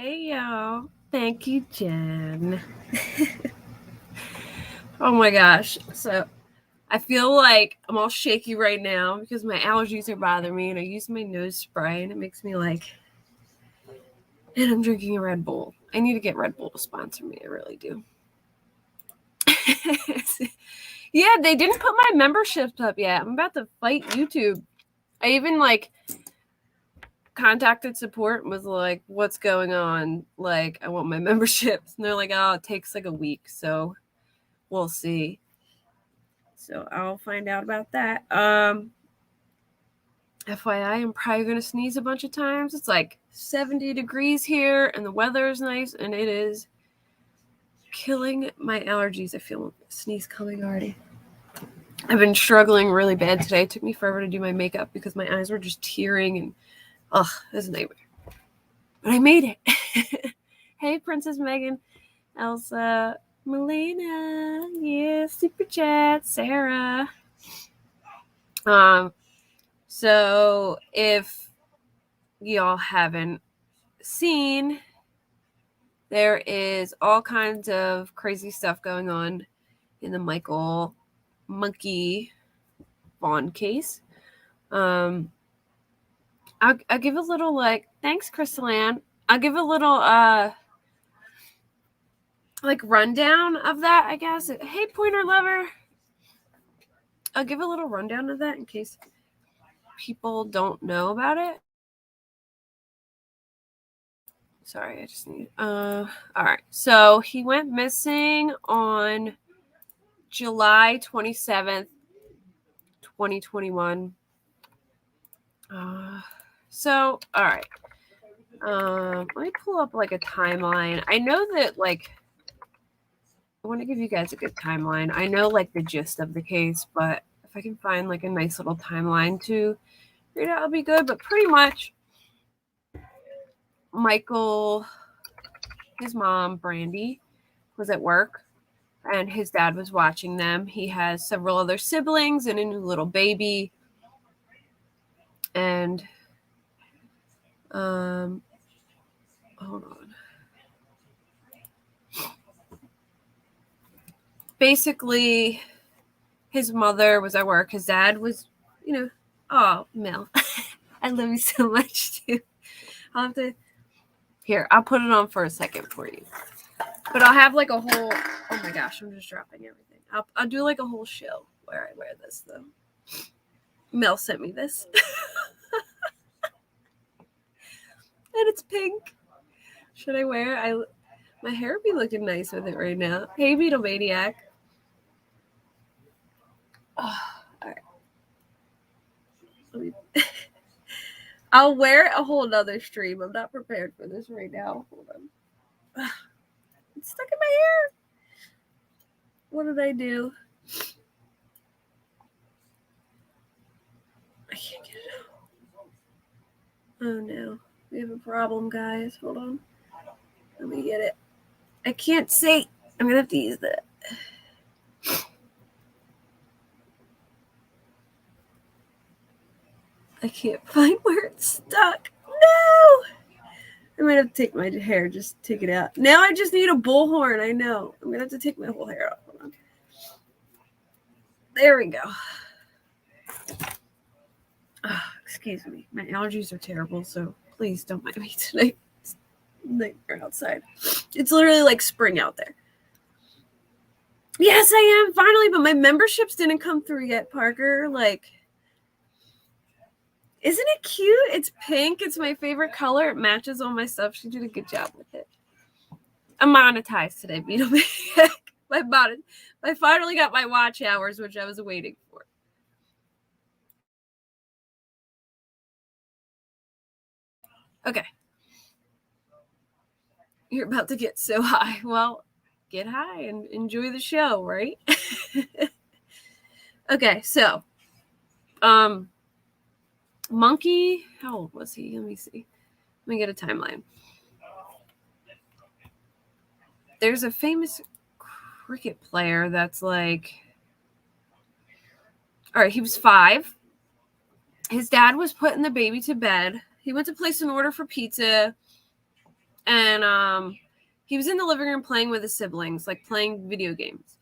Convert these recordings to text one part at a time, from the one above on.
Hey, y'all. Thank you, Jen. Oh, my gosh. So I feel like I'm all shaky right now because my allergies are bothering me, and I use my nose spray, and it makes me and I'm drinking a Red Bull. I need to get Red Bull to sponsor me. I really do. Yeah, they didn't put my memberships up yet. I'm about to fight YouTube. I even contacted support and was like, what's going on? I want my memberships. And they're like, oh, it takes a week. So we'll see. So I'll find out about that. FYI, I'm probably going to sneeze a bunch of times. It's 70 degrees here and the weather is nice and it is killing my allergies. I feel a sneeze coming already. I've been struggling really bad today. It took me forever to do my makeup because my eyes were just tearing and it was a nightmare. But I made it. Hey, Princess Megan, Elsa, Melena, yeah, Super Chat, Sarah. So if y'all haven't seen, there is all kinds of crazy stuff going on in the Michael Monkey Vaughan case. I'll give a little thanks, Crystal Ann. I'll give a little rundown of that, I guess. Hey, Pointer Lover. I'll give a little rundown of that in case people don't know about it. Sorry, I just need. All right. So he went missing on July 27th, 2021. So, all right. Let me pull up a timeline. I know that I want to give you guys a good timeline. I know the gist of the case, but if I can find a nice little timeline to read out, it'll be good. But pretty much, Michael, his mom, Brandy, was at work and his dad was watching them. He has several other siblings and a new little baby. And hold on. Basically, his mother was at work. His dad was, oh, Mel, I love you so much too. I'll have to, I'll put it on for a second for you. But I'll have a whole, oh my gosh, I'm just dropping everything. I'll do a whole show where I wear this though. Mel sent me this. And it's pink. Should I wear it? My hair would be looking nice with it right now. Hey, Beetle Maniac. Oh, all right. I'll wear it a whole nother stream. I'm not prepared for this right now. Hold on. It's stuck in my hair. What did I do? I can't get it out. Oh no. We have a problem, guys. Hold on. Let me get it. I can't see. I'm going to have to use that. I can't find where it's stuck. No! I'm going to have to take my hair, just take it out. Now I just need a bullhorn. I know. I'm going to have to take my whole hair off. Hold on. There we go. Oh, excuse me. My allergies are terrible, so please don't mind me tonight. It's nightmare outside. It's literally spring out there. Yes, I am, finally, but my memberships didn't come through yet, Parker. Isn't it cute? It's pink. It's my favorite color. It matches all my stuff. She did a good job with it. I'm monetized today, Beetle Maniac. I finally got my watch hours, which I was waiting for. Okay. You're about to get so high. Well, get high and enjoy the show, right? Okay, so Monkey, how old was he? Let me see. Let me get a timeline. There's a famous cricket player that's all right, he was 5. His dad was putting the baby to bed. He went to place an order for pizza, And he was in the living room playing with his siblings, like playing video games.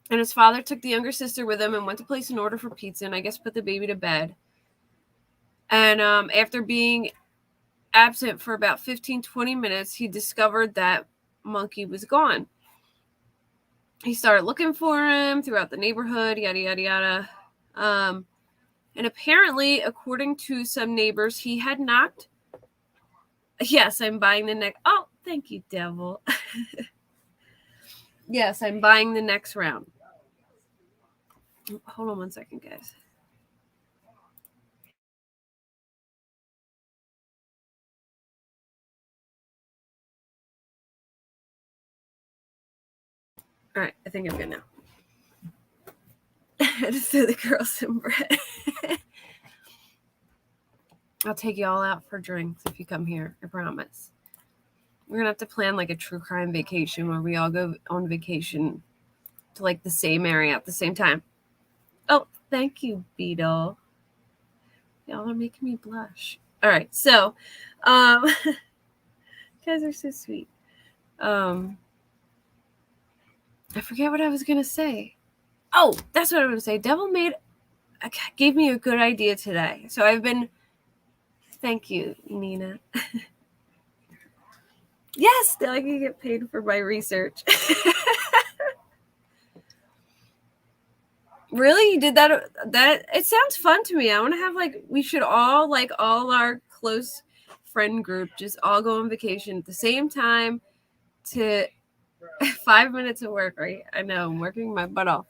And his father took the younger sister with him and went to place an order for pizza and I guess put the baby to bed. And after being absent for about 15-20 minutes, he discovered that Monkey was gone. He started looking for him throughout the neighborhood, yada, yada, yada. And apparently, according to some neighbors, he had knocked. Yes, I'm buying the next. Oh, thank you, devil. Yes, I'm buying the next round. Hold on one second, guys. All right, I think I'm good now. I had to throw the girls some bread. I'll take you all out for drinks if you come here. I promise. We're gonna have to plan like a true crime vacation where we all go on vacation to like the same area at the same time. Oh, thank you, Beetle. Y'all are making me blush. All right, so, you guys are so sweet. I forget what I was gonna say. Oh, that's what I was gonna say. Devil gave me a good idea today. So I've been. Thank you, Nina. Yes, I can get paid for my research. Really? You did that? It sounds fun to me. I want to have we should all all our close friend group just all go on vacation at the same time to 5 minutes of work, right? I know I'm working my butt off.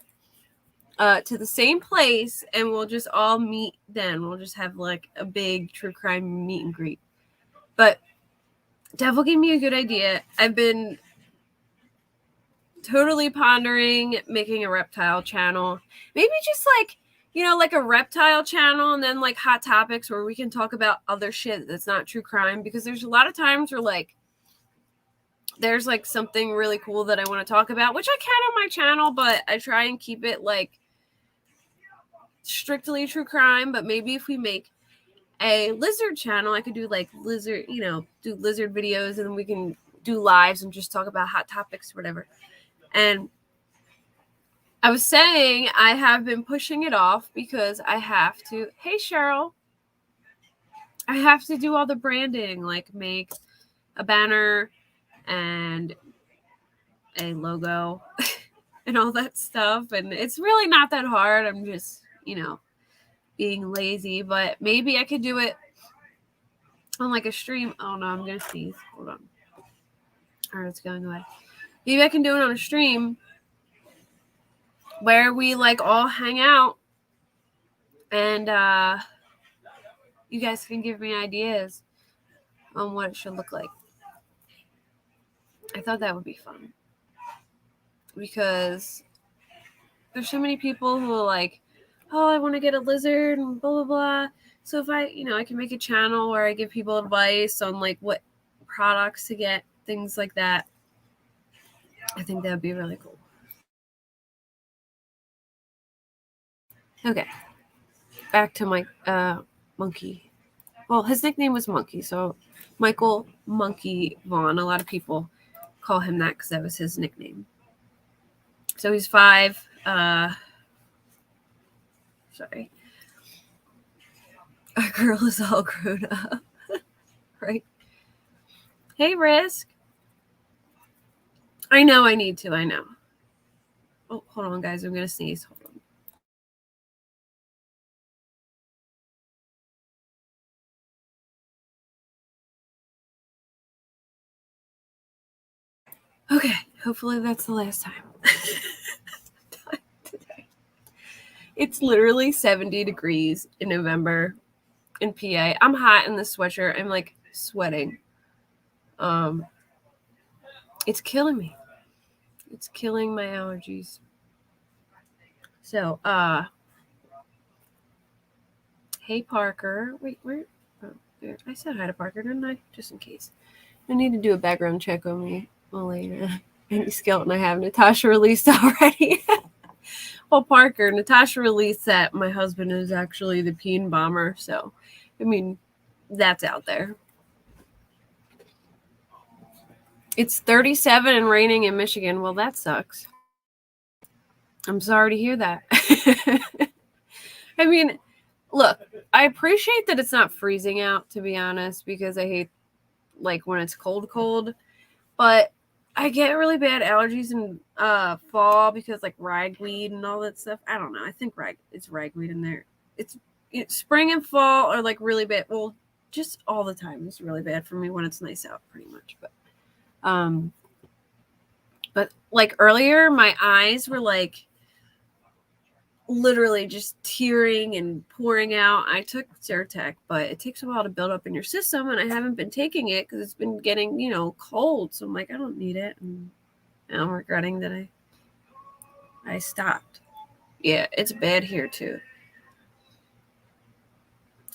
To the same place, and we'll just all meet then. We'll just have like a big true crime meet and greet. But Devil gave me a good idea. I've been totally pondering making a reptile channel. Maybe just like a reptile channel and then like hot topics where we can talk about other shit that's not true crime, because there's a lot of times where there's like something really cool that I want to talk about, which I can on my channel, but I try and keep it like strictly true crime. But maybe if we make a lizard channel, I could do like lizard, do lizard videos, and we can do lives and just talk about hot topics or whatever. And I was saying I have been pushing it off because I have to. Hey, Cheryl. I have to do all the branding, like make a banner and a logo and all that stuff. And it's really not that hard. I'm just, being lazy. But maybe I could do it on like a stream. Oh, no, I'm going to sneeze. Hold on. All right, it's going away. Maybe I can do it on a stream where we like all hang out and you guys can give me ideas on what it should look like. I thought that would be fun because there's so many people who are like, oh, I want to get a lizard and blah, blah, blah. So if I can make a channel where I give people advice on like what products to get, things like that. I think that would be really cool. Okay. Back to my Monkey. Well, his nickname was Monkey, so Michael Monkey Vaughan. A lot of people call him that because that was his nickname. So he's 5. Sorry. Our girl is all grown up. Right? Hey, Risk. I know I need to. I know. Oh, hold on, guys. I'm going to sneeze. Hold on. Okay, hopefully that's the last time. Today. It's literally 70 degrees in November in PA. I'm hot in the sweatshirt. I'm like sweating. It's killing me. It's killing my allergies. So, hey Parker. Wait, where? Oh, there. I said hi to Parker, didn't I? Just in case. I need to do a background check on me. Elena. Any skeleton I have. Natasha released already. Well, Parker, Natasha released that my husband is actually the peen bomber. So, I mean, that's out there. It's 37 and raining in Michigan. Well, that sucks. I'm sorry to hear that. I mean, look, I appreciate that it's not freezing out, to be honest, because I hate like when it's cold. But I get really bad allergies in fall because like ragweed and all that stuff. I don't know. I think it's ragweed in there. It's spring and fall are like really bad. Well, just all the time. It's really bad for me when it's nice out, pretty much. But like earlier, my eyes were like literally just tearing and pouring out. I took Zyrtec, but it takes a while to build up in your system, and I haven't been taking it because it's been getting, cold. So I'm like, I don't need it, and now I'm regretting that I stopped. Yeah, it's bad here too.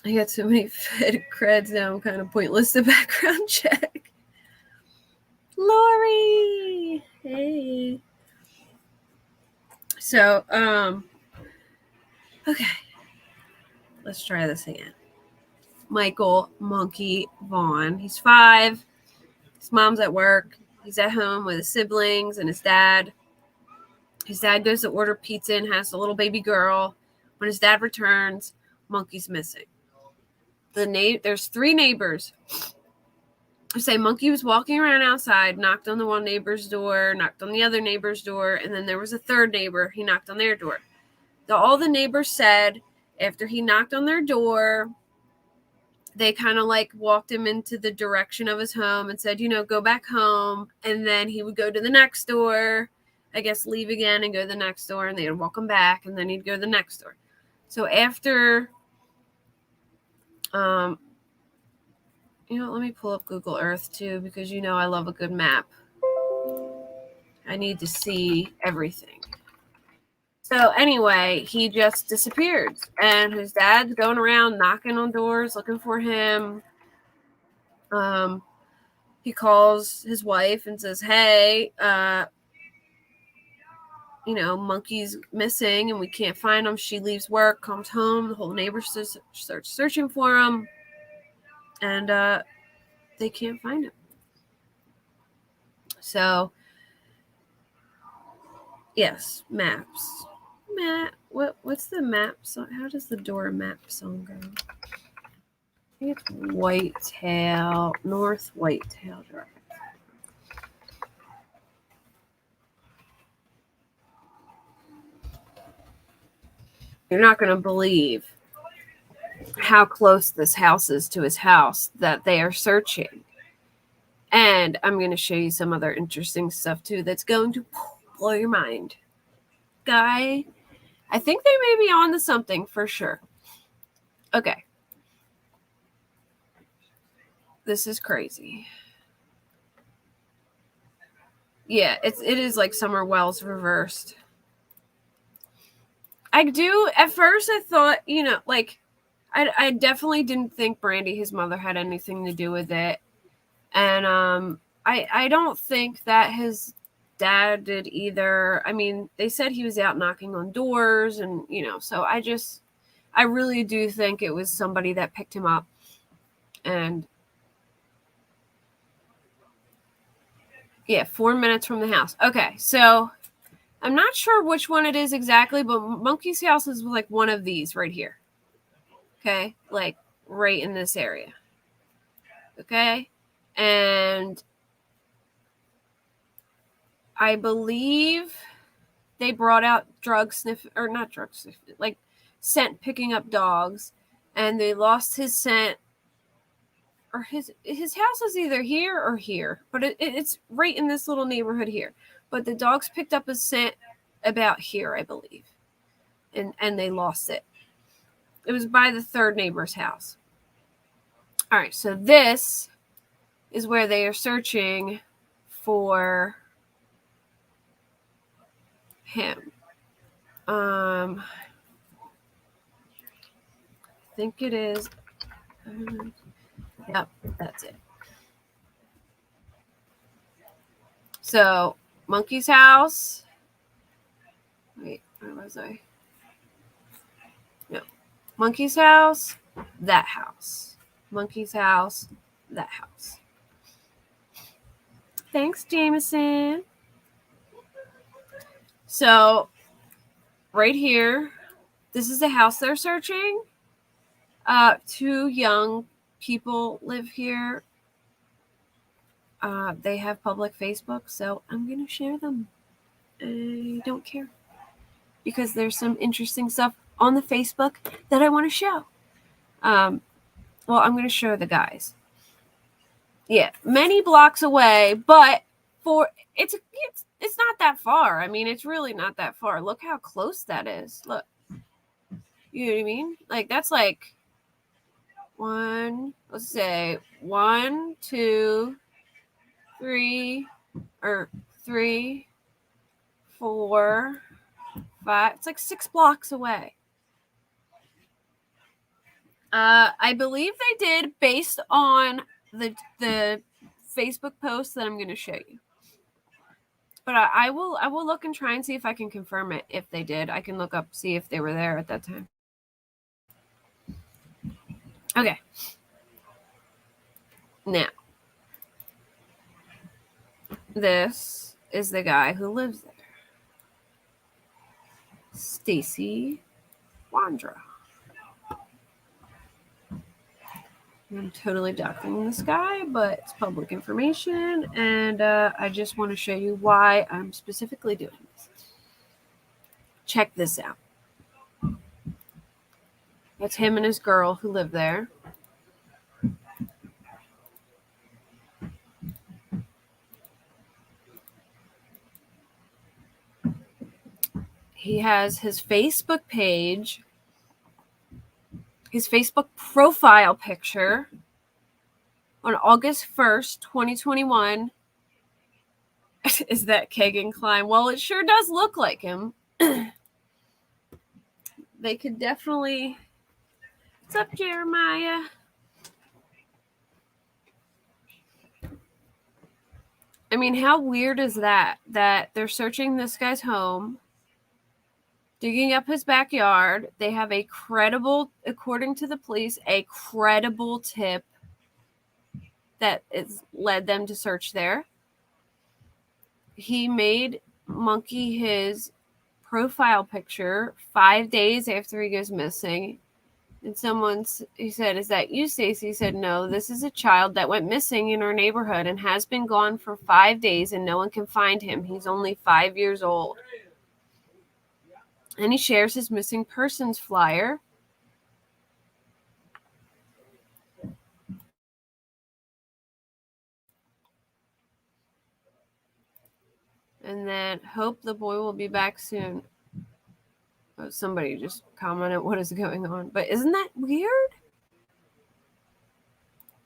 I got so many fed creds now. I'm kind of pointless to background check. Lori, hey. So, okay, let's try this again. Michael Monkey Vaughan. He's 5. His mom's at work. He's at home with his siblings and his dad. His dad goes to order pizza and has a little baby girl. When his dad returns, Monkey's missing. There's 3 neighbors who say Monkey was walking around outside, knocked on the one neighbor's door, knocked on the other neighbor's door, and then there was a third neighbor. He knocked on their door. All the neighbors said after he knocked on their door, they kind of like walked him into the direction of his home and said, go back home. And then he would go to the next door, I guess leave again and go to the next door, and they'd walk him back, and then he'd go to the next door. So after, let me pull up Google Earth too, because I love a good map. I need to see everything. So anyway, he just disappeared, and his dad's going around knocking on doors looking for him. He calls his wife and says, hey, Monkey's missing and we can't find him. She leaves work, comes home, the whole neighborhood starts searching for him, and they can't find him. So, yes, maps. What's the map song? How does the Dora map song go? I think it's North Whitetail Drive. You're not going to believe how close this house is to his house that they are searching. And I'm going to show you some other interesting stuff too that's going to blow your mind. Guy, I think they may be on to something for sure. Okay. This is crazy. Yeah, it is like Summer Wells reversed. At first I thought, I definitely didn't think Brandy, his mother, had anything to do with it. And I don't think that his dad did either. I mean, they said he was out knocking on doors and, so I really do think it was somebody that picked him up. And yeah, 4 minutes from the house. Okay, so I'm not sure which one it is exactly, but Monkey's house is like one of these right here. Okay, like right in this area. Okay, and I believe they brought out scent picking up dogs, and they lost his scent. Or his house is either here or here, but it's right in this little neighborhood here. But the dogs picked up a scent about here, I believe, and they lost it. It was by the third neighbor's house. All right, so this is where they are searching for him. I think it is. Yep, that's it. So, Monkey's house. Wait, where was I? No. Monkey's house, that house. Monkey's house, that house. Thanks, Jameson. So, right here, this is the house they're searching. 2 young people live here. They have public Facebook, so I'm going to share them. I don't care. Because there's some interesting stuff on the Facebook that I want to show. Well, I'm going to show the guys. Yeah, many blocks away, but it's not that far. I mean, it's really not that far. Look how close that is. Look. You know what I mean? Like, that's like let's say 1, 2, 3, or 3, 4, 5. It's like 6 blocks away. I believe they did based on the Facebook post that I'm going to show you. But I will look and try and see if I can confirm it. If they did, I can look up, see if they were there at that time. Okay. Now, this is the guy who lives there. Stacy Wandra. I'm totally ducking this guy, but it's public information, and I just want to show you why I'm specifically doing this. Check this out. It's him and his girl who live there. He has his Facebook page, his Facebook profile picture on August 1st, 2021. Is that Kagan Klein? Well, it sure does look like him. They could definitely... What's up, Jeremiah? I mean, how weird is that? That they're searching this guy's home, digging up his backyard. They have a credible, according to the police, a credible tip that has led them to search there. He made Monkey his profile picture 5 days after he goes missing. And he said, "Is that you, Stacy?" He said, "No, this is a child that went missing in our neighborhood and has been gone for 5 days and no one can find him. He's only 5 years old." And he shares his missing persons flyer. And then, "Hope the boy will be back soon." Oh, somebody just commented, "What is going on?" But isn't that weird?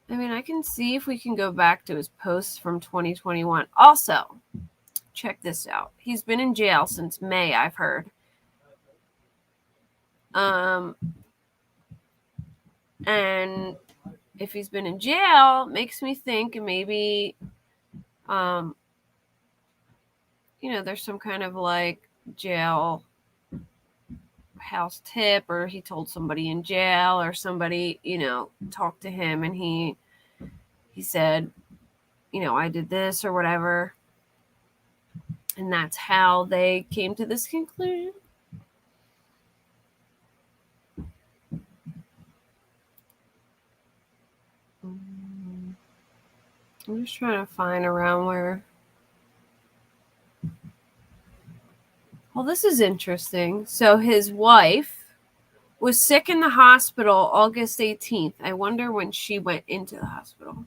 I mean, I can see if we can go back to his posts from 2021. Also, check this out. He's been in jail since May, I've heard. And if he's been in jail, makes me think maybe, there's some kind of like jail house tip, or he told somebody in jail, or somebody, talked to him and he said, I did this or whatever. And that's how they came to this conclusion. I'm just trying to find around where. Well, this is interesting. So his wife was sick in the hospital August 18th. I wonder when she went into the hospital.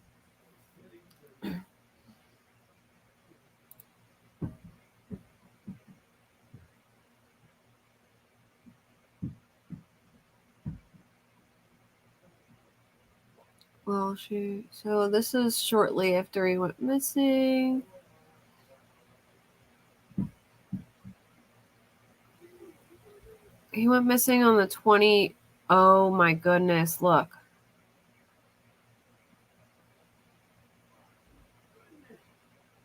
Well, so this is shortly after he went missing. He went missing on the 20. Oh my goodness, look.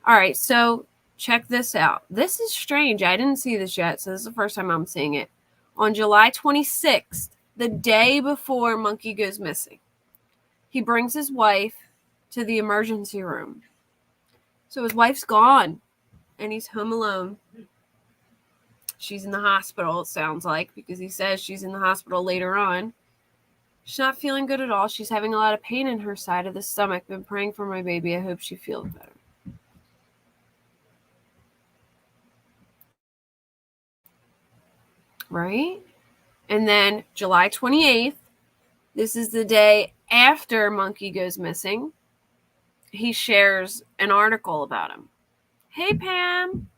All right, so check this out. This is strange. I didn't see this yet, so this is the first time I'm seeing it. On July 26th, the day before Monkey goes missing, he brings his wife to the emergency room. So his wife's gone, and he's home alone. She's in the hospital, it sounds like, because he says she's in the hospital later on. She's not feeling good at all. She's having a lot of pain in her side of the stomach. Been praying for my baby. I hope she feels better. Right? And then July 28th, this is the day after Monkey goes missing, he shares an article about him. Hey, Pam.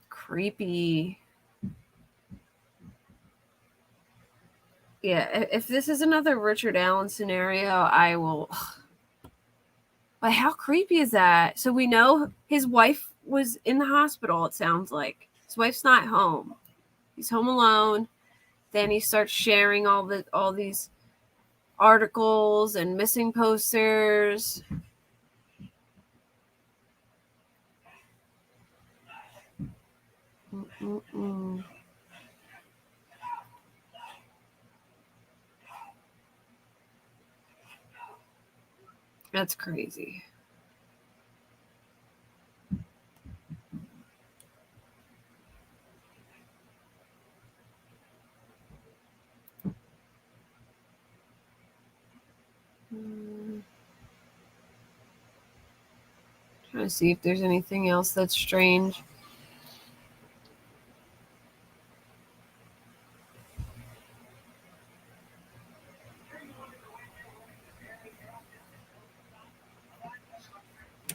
Creepy. Yeah, if this is another Richard Allen scenario, I will... But how creepy is that? So we know his wife was in the hospital, it sounds like. His wife's not home. He's home alone. Then he starts sharing all these articles and missing posters. That's crazy. Trying to see if there's anything else that's strange.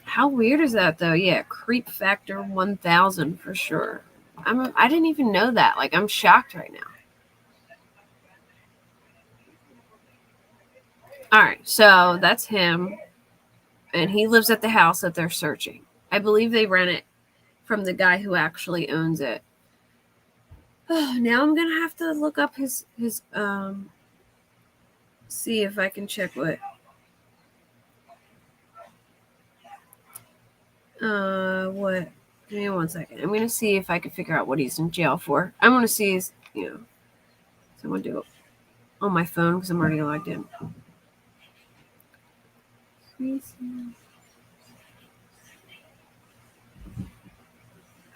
How weird is that, though? Yeah, creep factor 1000 for sure. I didn't even know that. Like, I'm shocked right now. All right, so that's him, and he lives at the house that they're searching. I believe they rent it from the guy who actually owns it. Now I'm gonna have to look up his see if I can check what give me 1 second. I'm gonna see if I can figure out what he's in jail for. I want to see his, so I'm gonna do it on my phone because I'm already logged in.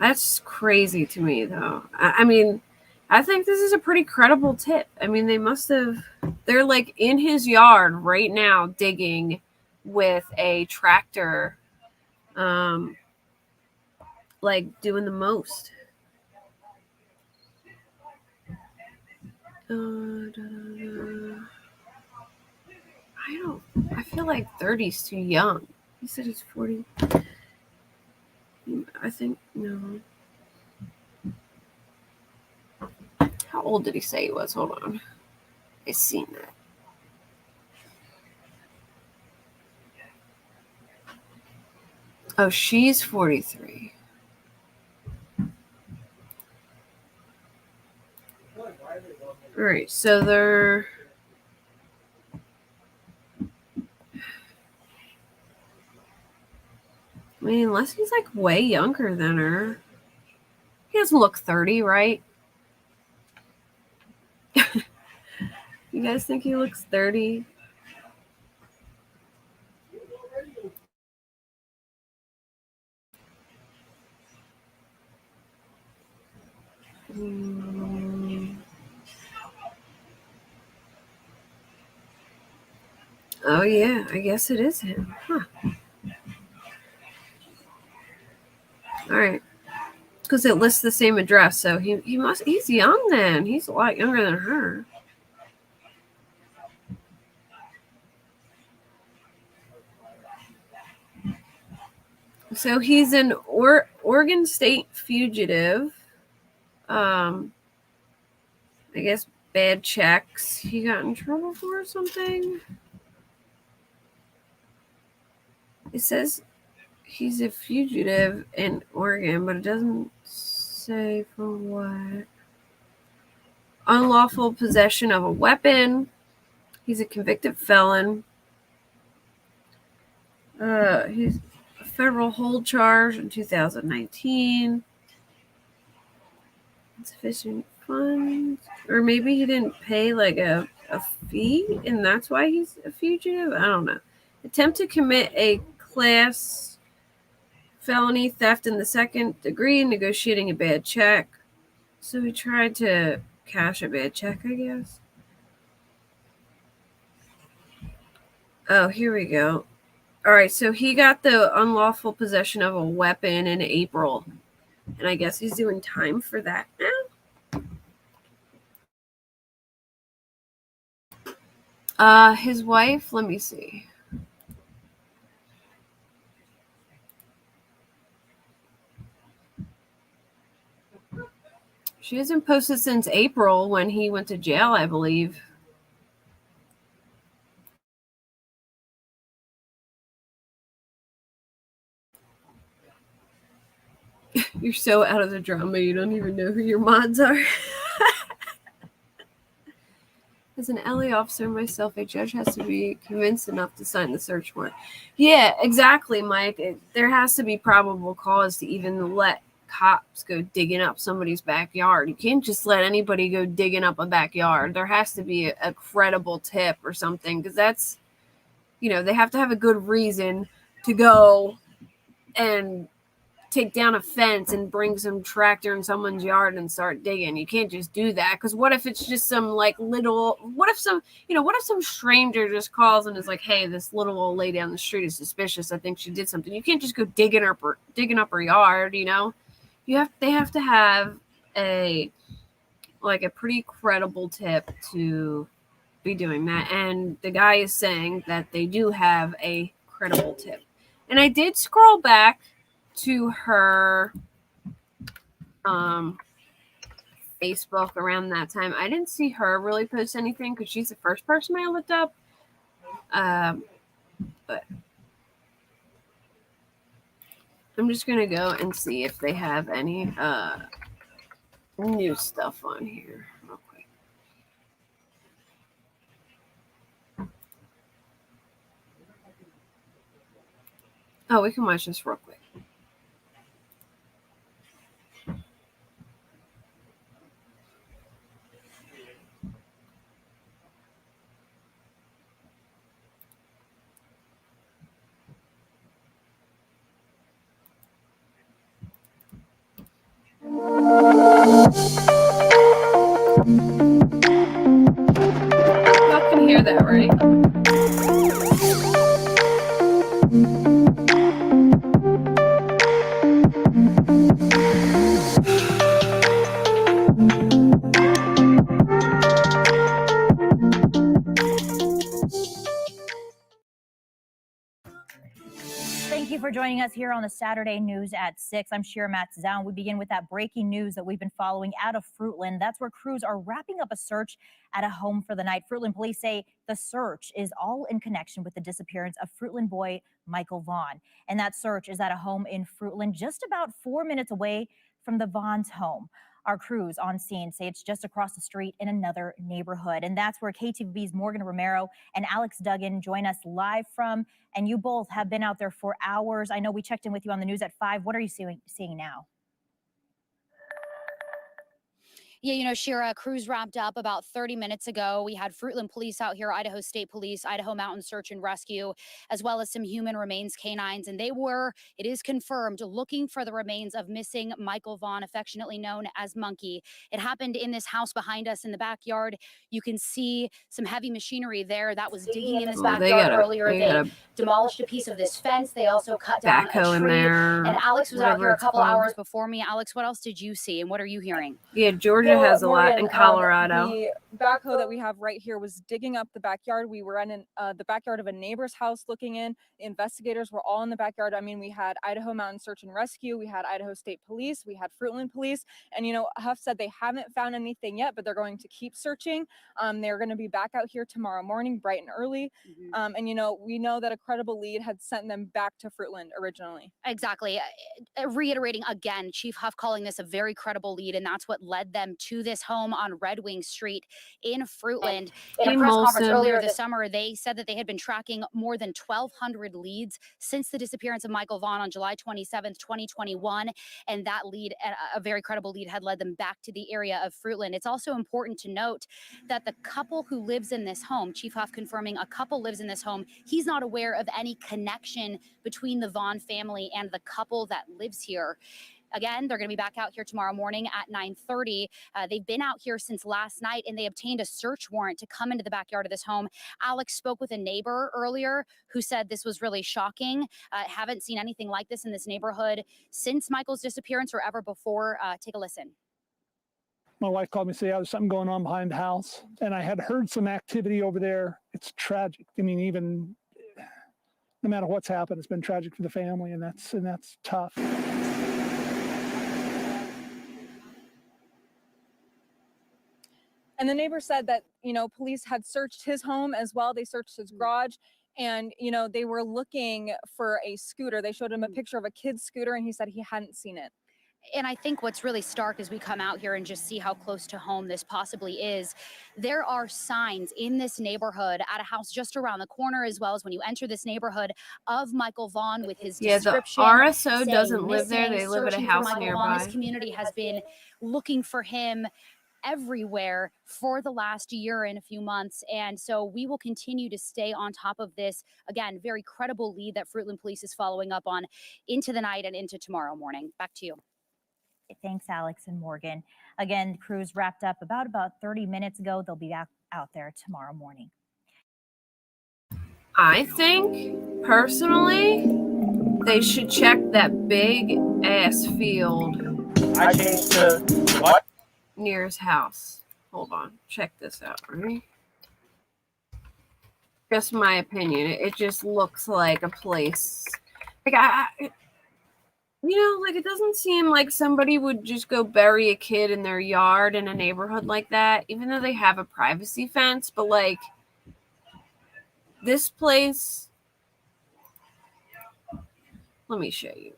That's crazy to me, though. I mean, I think this is a pretty credible tip. I mean, they're like in his yard right now digging with a tractor, like doing the most. I feel like 30 is too young. He said he's 40. I think, no. How old did he say he was? Hold on. I seen that. Oh, she's 43. All right, so they're... I mean, unless he's like way younger than her. He doesn't look 30, right? You guys think he looks 30? Oh, yeah, I guess it is him. Huh. All right. Because it lists the same address, so he's young then. He's a lot younger than her. So he's an Oregon State fugitive. I guess bad checks he got in trouble for or something. It says he's a fugitive in Oregon, but it doesn't say for what. Unlawful possession of a weapon. He's a convicted felon. He's a federal hold charge in 2019. Insufficient funds. Or maybe he didn't pay like a fee and that's why he's a fugitive. I don't know. Attempt to commit a class felony, theft in the second degree, negotiating a bad check. So he tried to cash a bad check, I guess. Oh, here we go. All right, so he got the unlawful possession of a weapon in April. And I guess he's doing time for that now. His wife, let me see. She hasn't posted since April when he went to jail, I believe. You're so out of the drama, you don't even know who your mods are. As an LA officer myself, a judge has to be convinced enough to sign the search warrant. Yeah, exactly, Mike. There has to be probable cause to even let cops go digging up somebody's backyard. You can't just let anybody go digging up a backyard. There has to be a credible tip or something, because that's, they have to have a good reason to go and take down a fence and bring some tractor in someone's yard and start digging. You can't just do that, because what if it's just some what if some stranger just calls and is like, hey, this little old lady on the street is suspicious, I think she did something. You can't just go digging up her yard. They have to have a pretty credible tip to be doing that, and the guy is saying that they do have a credible tip. And I did scroll back to her Facebook around that time. I didn't see her really post anything because she's the first person I looked up. But I'm just gonna go and see if they have any new stuff on here real quick. Oh, we can watch this real quick. Y'all can hear that, right? Thank you for joining us here on the Saturday News at 6. I'm Shira Matzow. We begin with that breaking news that we've been following out of Fruitland. That's where crews are wrapping up a search at a home for the night. Fruitland police say the search is all in connection with the disappearance of Fruitland boy Michael Vaughan. And that search is at a home in Fruitland, just about 4 minutes away from the Vaughn's home. Our crews on scene say it's just across the street in another neighborhood. And that's where KTVB's Morgan Romero and Alex Duggan join us live from. And you both have been out there for hours. I know we checked in with you on the news at 5. What are you seeing now? Yeah, Shira, crews wrapped up about 30 minutes ago. We had Fruitland Police out here, Idaho State Police, Idaho Mountain Search and Rescue, as well as some human remains canines. And it is confirmed, looking for the remains of missing Michael Vaughan, affectionately known as Monkey. It happened in this house behind us in the backyard. You can see some heavy machinery there that was digging in this backyard earlier. They demolished a piece of this fence. They also cut down a tree. And Alex was out here a couple hours before me. Alex, what else did you see and what are you hearing? Yeah, Georgia has a lot in Colorado. The backhoe that we have right here was digging up the backyard. We were in the backyard of a neighbor's house looking in. The investigators were all in the backyard. I mean, we had Idaho Mountain Search and Rescue. We had Idaho State Police. We had Fruitland Police. And, Huff said they haven't found anything yet, but they're going to keep searching. They're going to be back out here tomorrow morning, bright and early. And, we know that a credible lead had sent them back to Fruitland originally. Exactly. Reiterating again, Chief Huff calling this a very credible lead, and that's what led them to this home on Red Wing Street. in Fruitland. Hey, In a press conference Molson. earlier this summer, they said that they had been tracking more than 1,200 leads since the disappearance of Michael Vaughan on July 27th, 2021. And that lead, a very credible lead, had led them back to the area of Fruitland. It's also important to note that the couple who lives in this home, Chief Huff confirming a couple lives in this home, he's not aware of any connection between the Vaughan family and the couple that lives here. Again, they're going to be back out here tomorrow morning at 9:30. They've been out here since last night, and they obtained a search warrant to come into the backyard of this home. Alex spoke with a neighbor earlier who said this was really shocking. Haven't seen anything like this in this neighborhood since Michael's disappearance or ever before. Take a listen. My wife called me and said, yeah, there's something going on behind the house. And I had heard some activity over there. It's tragic. I mean, even no matter what's happened, it's been tragic for the family, and that's tough. And the neighbor said that, police had searched his home as well. They searched his garage, and, they were looking for a scooter. They showed him a picture of a kid's scooter, and he said he hadn't seen it. And I think what's really stark as we come out here and just see how close to home this possibly is, there are signs in this neighborhood at a house just around the corner, as well as when you enter this neighborhood, of Michael Vaughan with his description. The RSO doesn't live there. They live at a house nearby. This community has been looking for him everywhere for the last year and a few months. And so we will continue to stay on top of this. Again, very credible lead that Fruitland Police is following up on into the night and into tomorrow morning. Back to you. Thanks, Alex and Morgan. Again, the crews wrapped up about 30 minutes ago. They'll be back out there tomorrow morning. I think, personally, they should check that big ass field. I changed to what? Near his house. Hold on. Check this out, right? Just my opinion. It just looks like a place. Like, it doesn't seem like somebody would just go bury a kid in their yard in a neighborhood like that, even though they have a privacy fence. But, like, this place, let me show you.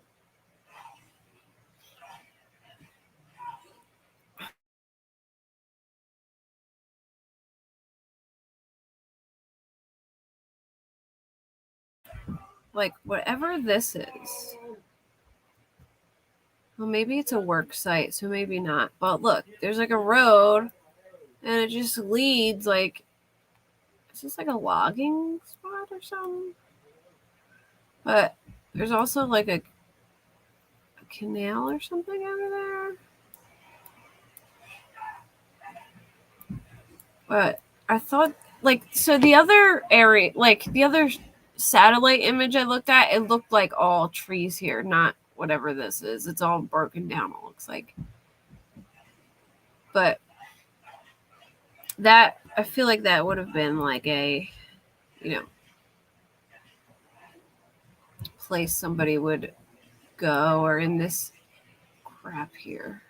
Like, whatever this is. Well, maybe it's a work site, so maybe not. But look, there's like a road, and it just leads, like, is this like a logging spot or something? But there's also like a canal or something over there. But I thought, like, so the other area, like the other satellite image I looked at, it looked like all trees here, not whatever this is. It's all broken down, it looks like. But that, I feel like that would have been like a, place somebody would go, or in this crap here.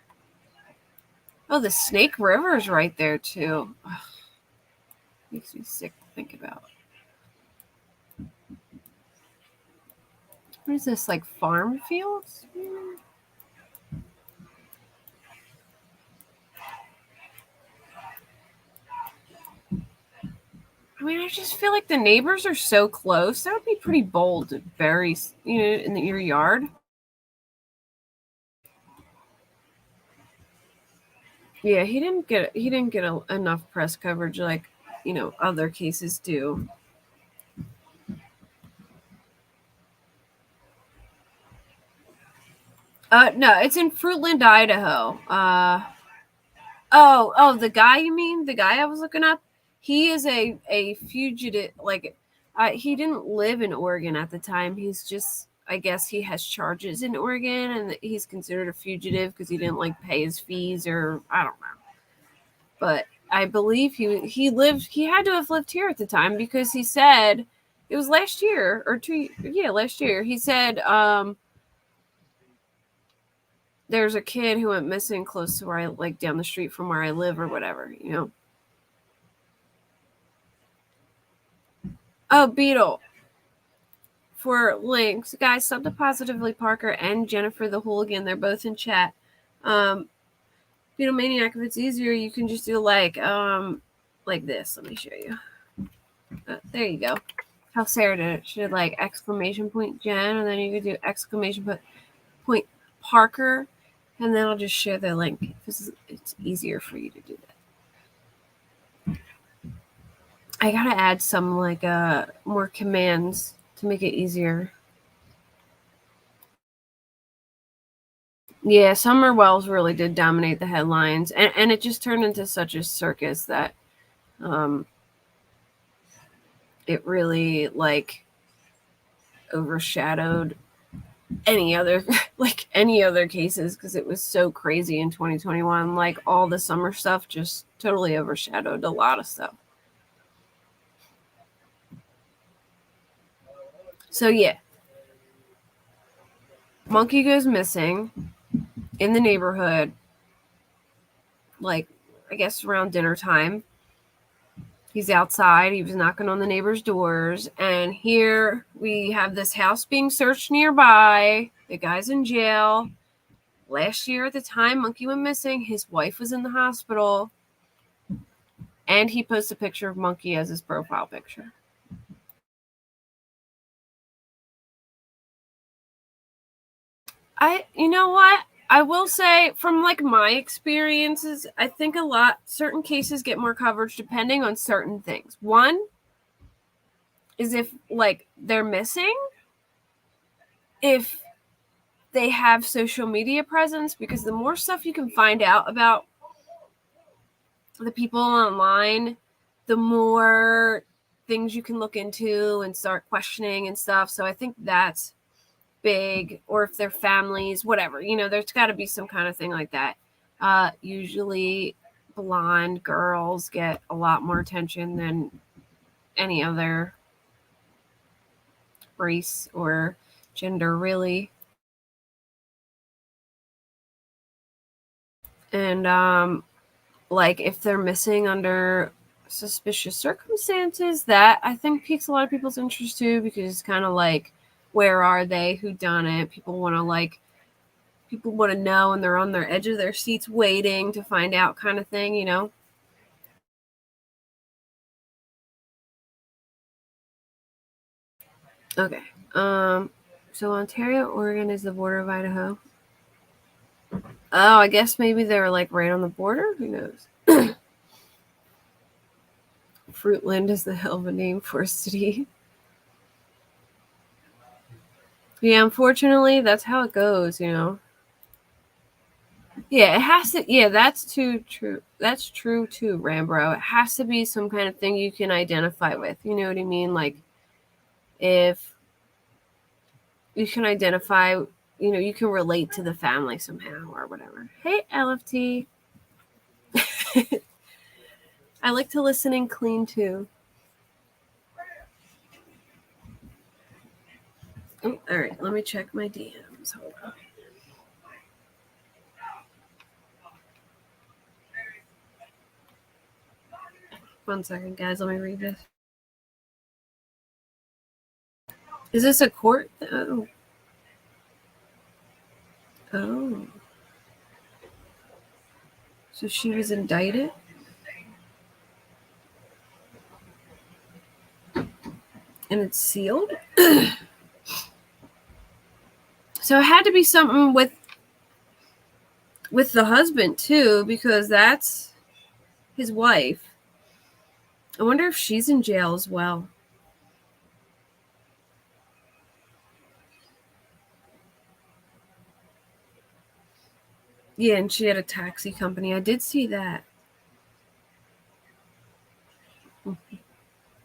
Oh, the Snake River is right there too. Ugh. Makes me sick to think about. What is this, like farm fields? I mean, I just feel like the neighbors are so close. That would be pretty bold to bury, in your yard. Yeah, he didn't get enough press coverage like, other cases do. No, it's in Fruitland, Idaho. The guy you mean? The guy I was looking up? He is a fugitive. Like, he didn't live in Oregon at the time. He's just, I guess he has charges in Oregon, and he's considered a fugitive because he didn't, like, pay his fees, or I don't know. But I believe he had to have lived here at the time, because he said, it was last year, last year. He said, there's a kid who went missing close to where like down the street from where I live or whatever, Oh, Beetle. For links, guys, sub to Positively Parker and Jennifer the Hooligan. They're both in chat. Beetle Maniac, if it's easier, you can just do like, like this. Let me show you. There you go. How Sarah did it. She did like exclamation point Jen, and then you could do exclamation point Parker, and then I'll just share the link. It's easier for you to do that. I gotta add some like more commands to make it easier. Yeah, Summer Wells really did dominate the headlines, and it just turned into such a circus that it really like overshadowed any other cases, because it was so crazy in 2021. Like all the summer stuff just totally overshadowed a lot of stuff. So yeah, monkey goes missing in the neighborhood, like I guess around dinner time. He's outside. He was knocking on the neighbors' doors. And here we have this house being searched nearby. The guy's in jail. Last year at the time Monkey went missing, his wife was in the hospital. And he posted a picture of Monkey as his profile picture. You know what? I will say from like my experiences, I think certain cases get more coverage depending on certain things. One is if like they're missing, if they have social media presence, because the more stuff you can find out about the people online, the more things you can look into and start questioning and stuff. So I think that's big. Or if they're families, whatever, there's got to be some kind of thing like that. Usually blonde girls get a lot more attention than any other race or gender, really. And like if they're missing under suspicious circumstances, that I think piques a lot of people's interest too, because it's kind of like, where are they? Who done it? People want to know, and they're on their edge of their seats waiting to find out, kind of thing, Okay. So Ontario, Oregon is the border of Idaho. Oh, I guess maybe they're like right on the border. Who knows? Fruitland is the hell of a name for a city. Yeah, unfortunately, that's how it goes, Yeah, it has to. Yeah, that's too true. That's true too, Rambro. It has to be some kind of thing you can identify with. You know what I mean? Like, if you can identify, you can relate to the family somehow or whatever. Hey, LFT. I like to listen and clean too. Oh, all right, let me check my DMs. Hold on. One second, guys. Let me read this. Is this a court? Oh. Oh. So she was indicted? And it's sealed? So it had to be something with the husband too, because that's his wife. I wonder if she's in jail as well. Yeah, and she had a taxi company. I did see that.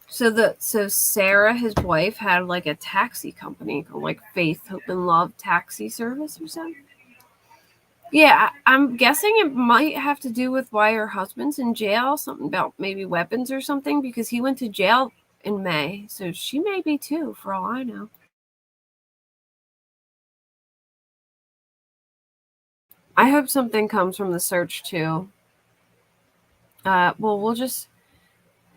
So Sarah, his wife, had like a taxi company called like Faith, Hope, and Love Taxi Service or something. Yeah, I'm guessing it might have to do with why her husband's in jail. Something about maybe weapons or something, because he went to jail in May. So she may be too, for all I know. I hope something comes from the search too. Well, we'll just...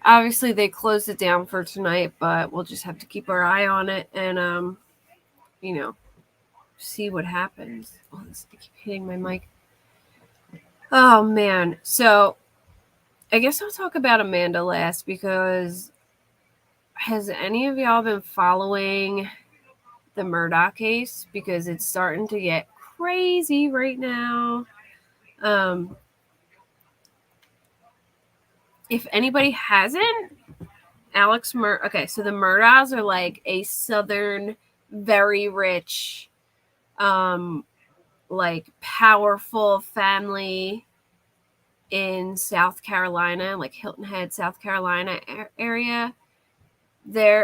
Obviously, they closed it down for tonight, but we'll just have to keep our eye on it and, see what happens. Oh, I keep hitting my mic. Oh, man. So I guess I'll talk about Amanda last, because has any of y'all been following the Murdaugh case? Because it's starting to get crazy right now. If anybody hasn't, okay, so the Murdaughs are like a southern, very rich, like powerful family in South Carolina, like Hilton Head, South Carolina area.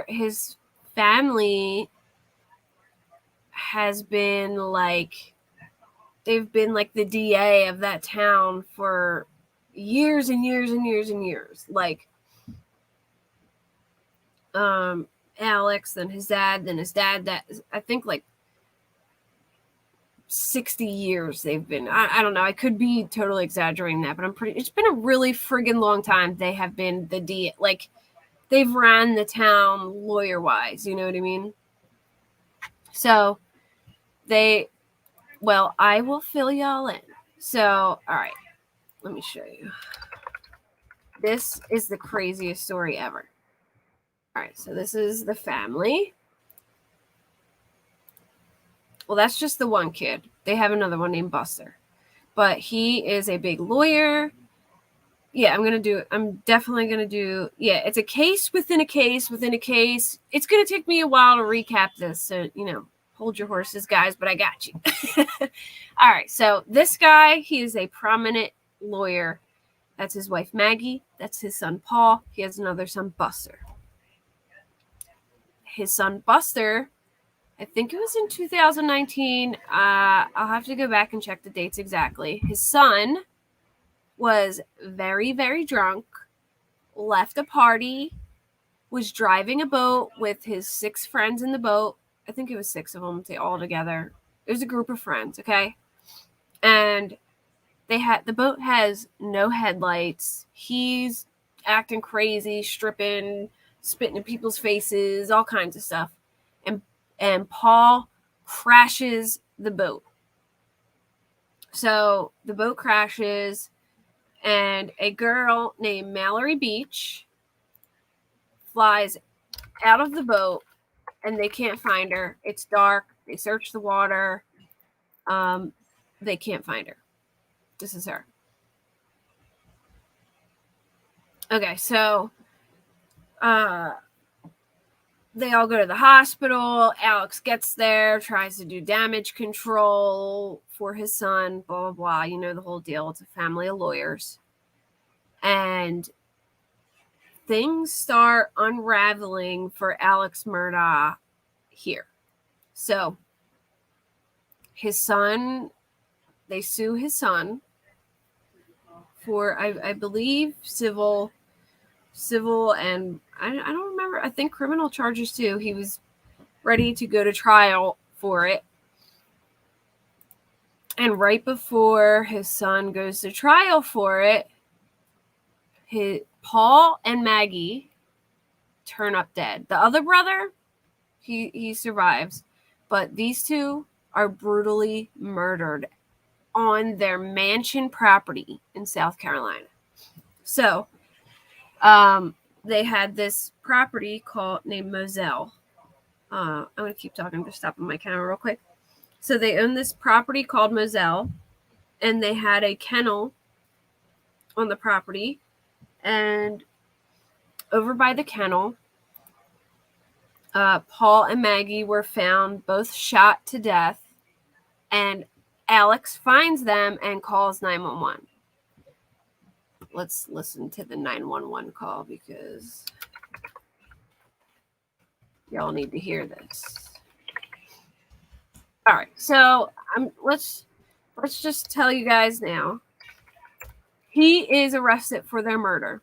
His family has been like, they've been like the DA of that town for years and years and years and years. Like, Alex, then his dad, that I think like 60 years they've been. I don't know, I could be totally exaggerating that, but it's been a really friggin' long time they have been the DA. Like, they've ran the town lawyer wise, you know what I mean? So I will fill y'all in. So, all right, let me show you. This is the craziest story ever. All right, so this is the family. Well, that's just the one kid. They have another one named Buster, but he is a big lawyer. Yeah, I'm definitely going to do, yeah, it's a case within a case within a case. It's going to take me a while to recap this. So, hold your horses, guys, but I got you. All right. So this guy, he is a prominent lawyer. That's his wife, Maggie. That's his son, Paul. He has another son, Buster. His son, Buster, I think it was in 2019. I'll have to go back and check the dates exactly. His son was very, very drunk, left a party, was driving a boat with his 6 friends in the boat. I think it was 6 of them all together. It was a group of friends, okay? And the boat has no headlights. He's acting crazy, stripping, spitting in people's faces, all kinds of stuff. And Paul crashes the boat. So the boat crashes, and a girl named Mallory Beach flies out of the boat, and they can't find her. It's dark. They search the water. They can't find her. This is her. Okay, so they all go to the hospital. Alex gets there, tries to do damage control for his son, blah, blah, blah. You know the whole deal. It's a family of lawyers. And things start unraveling for Alex Murdaugh here. So his son, they sue his son for, I believe, civil, and I don't remember. I think criminal charges too. He was ready to go to trial for it. And right before his son goes to trial for it, Paul and Maggie turn up dead. The other brother, he survives, but these two are brutally murdered on their mansion property in South Carolina. So, they had this property named Moselle. I'm going to keep talking. I'm just stopping my camera real quick. So they owned this property called Moselle, and they had a kennel on the property. And over by the kennel, Paul and Maggie were found both shot to death, and Alex finds them and calls 911. Let's listen to the 911 call because y'all need to hear this. All right, so let's just tell you guys now. He is arrested for their murder.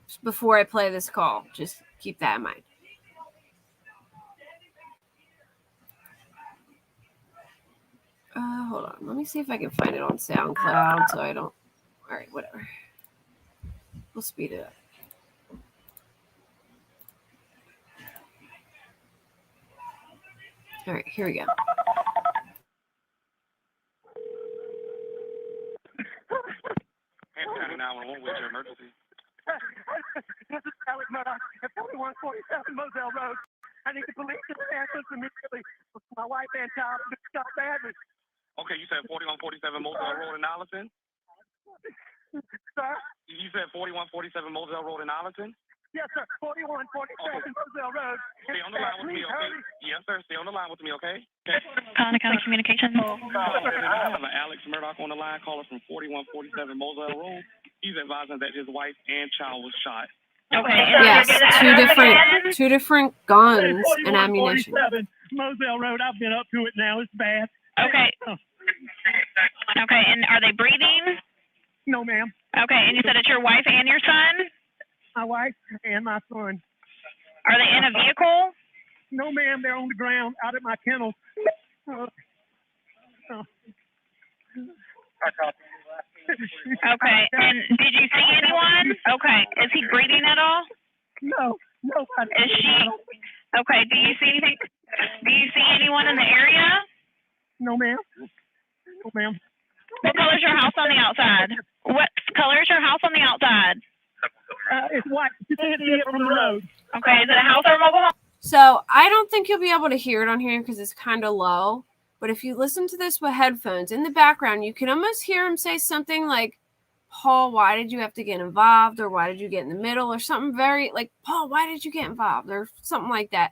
Just before I play this call, just keep that in mind. Hold on. Let me see if I can find it on SoundCloud so I don't. All right, whatever. We'll speed it up. All right, here we go. 4147 Moselle Road. I need the police to ambulance immediately. My wife and child have been shot badly. Okay, you said 4147 Moselle Road in Allison? Sir? You said 4147 Moselle Road in Allison? Yes, sir. 4147 Moselle Road. Stay on the line with me, okay? Yes, sir. Stay on the line with me, okay? Calling County Communications. I have an Alex Murdaugh on the line, caller from 4147 Moselle Road. He's advising that his wife and child was shot. Okay. Yes, two different guns and ammunition. Moselle Road. I've been up to it now. It's bad. Okay. Okay, and are they breathing? No, ma'am. Okay, and you said it's your wife and your son? My wife and my son. Are they in a vehicle? No, ma'am. They're on the ground out at my kennel. Okay, and did you see anyone? Okay, is he breathing at all? No. Is she? Okay, do you see anything? Do you see anyone in the area? No, ma'am. No, ma'am. What color is your house on the outside? What color is your house on the outside? It's white. You can't see it from the road. Okay, is it a house or a mobile home? So I don't think you'll be able to hear it on here because it's kind of low. But if you listen to this with headphones, in the background, you can almost hear him say something like, Paul, why did you have to get involved? Or why did you get in the middle? Or something very like, Paul, why did you get involved? Or something like that.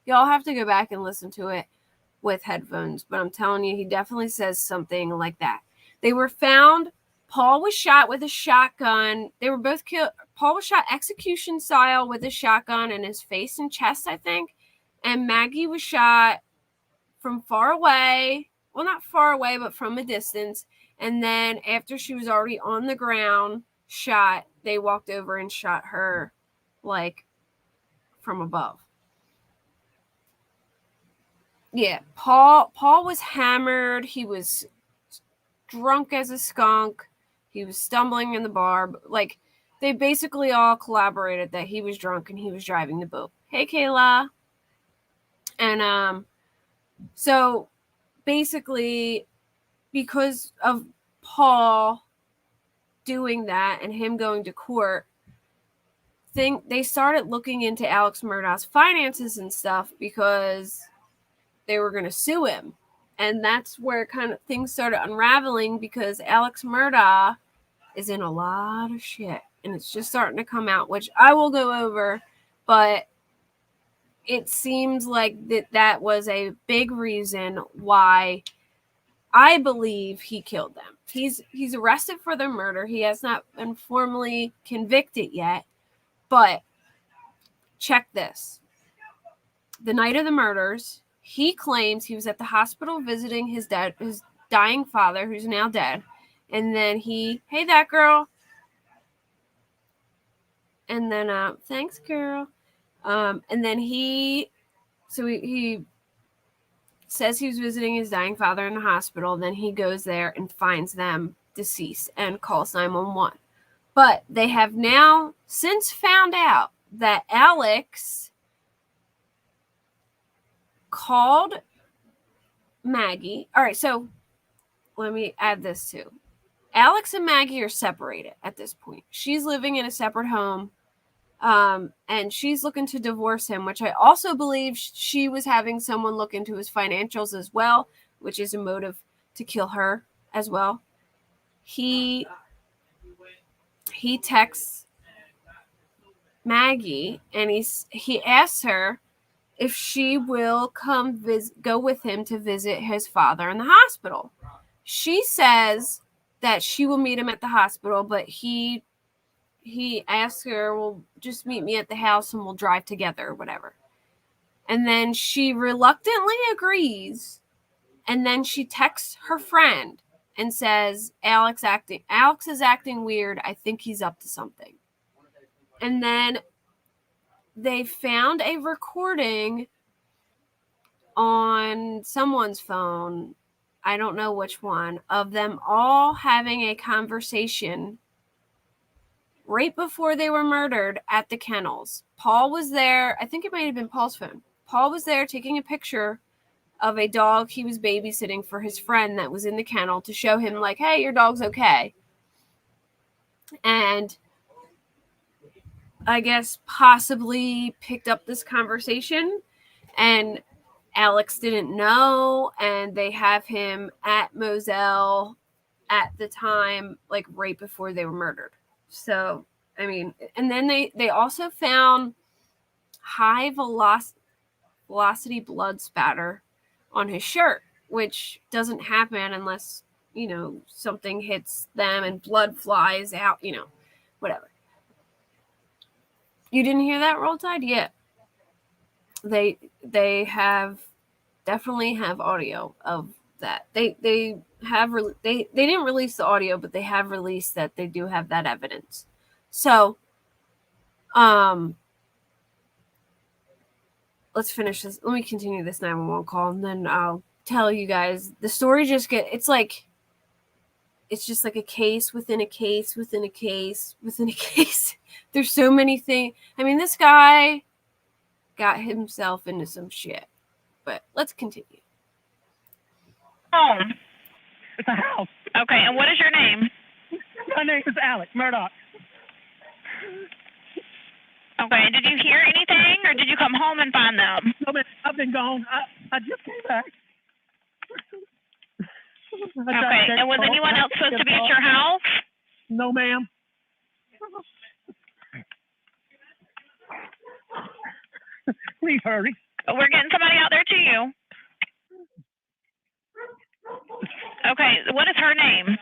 Y'all have to go back and listen to it with headphones. But I'm telling you, he definitely says something like that. They were found. Paul was shot with a shotgun. They were both killed. Paul was shot execution style with a shotgun in his face and chest, I think. And Maggie was shot from far away. Well, not far away, but from a distance. And then after she was already on the ground, shot, they walked over and shot her, like, from above. Yeah, Paul was hammered. He was drunk as a skunk. He was stumbling in the bar. Like, they basically all collaborated that he was drunk and he was driving the boat. Hey, Kayla. And so basically, because of Paul doing that and him going to court, they started looking into Alex Murdaugh's finances and stuff because they were going to sue him. And that's where kind of things started unraveling because Alex Murdaugh is in a lot of shit. And it's just starting to come out, which I will go over. But it seems like that was a big reason why I believe he killed them. He's arrested for the murder. He has not been formally convicted yet. But check this. The night of the murders, he claims he was at the hospital visiting his dying father, who's now dead. And then hey, that girl. And then, thanks, girl. And then he says he was visiting his dying father in the hospital. Then he goes there and finds them deceased and calls 911. But they have now since found out that Alex called Maggie. All right, so let me add this too. Alex and Maggie are separated at this point. She's living in a separate home. And she's looking to divorce him, which I also believe she was having someone look into his financials as well, which is a motive to kill her as well. He texts Maggie and he asks her if she will go with him to visit his father in the hospital. She says that she will meet him at the hospital, but he asks her, well, just meet me at the house and we'll drive together or whatever. And then she reluctantly agrees. And then she texts her friend and says, Alex is acting weird. I think he's up to something. And then they found a recording on someone's phone, I don't know which one, of them all having a conversation right before they were murdered at the kennels. Paul was there. I think it might have been Paul's phone. Paul was there taking a picture of a dog he was babysitting for his friend that was in the kennel to show him, like, hey, your dog's okay. And I guess, possibly picked up this conversation, and Alex didn't know, and they have him at Moselle at the time, like right before they were murdered. So, I mean, and then they also found high velocity blood spatter on his shirt, which doesn't happen unless, you know, something hits them and blood flies out, you know, whatever. You didn't hear that, Roll Tide? Yeah. They definitely have audio of that. They didn't release the audio, but they have released that they do have that evidence. So, let's finish this. Let me continue this 911 call, and then I'll tell you guys. The story it's just like a case within a case within a case within a case. There's so many things. I mean, this guy got himself into some shit. But let's continue. Home. It's a house. Okay, and what is your name? My name is Alex Murdaugh. Okay, and did you hear anything, or did you come home and find them? No, man, I've been gone. I just came back. Okay, and was anyone else supposed to be at your house? No, ma'am. Please hurry. We're getting somebody out there to you. Okay, what is her name?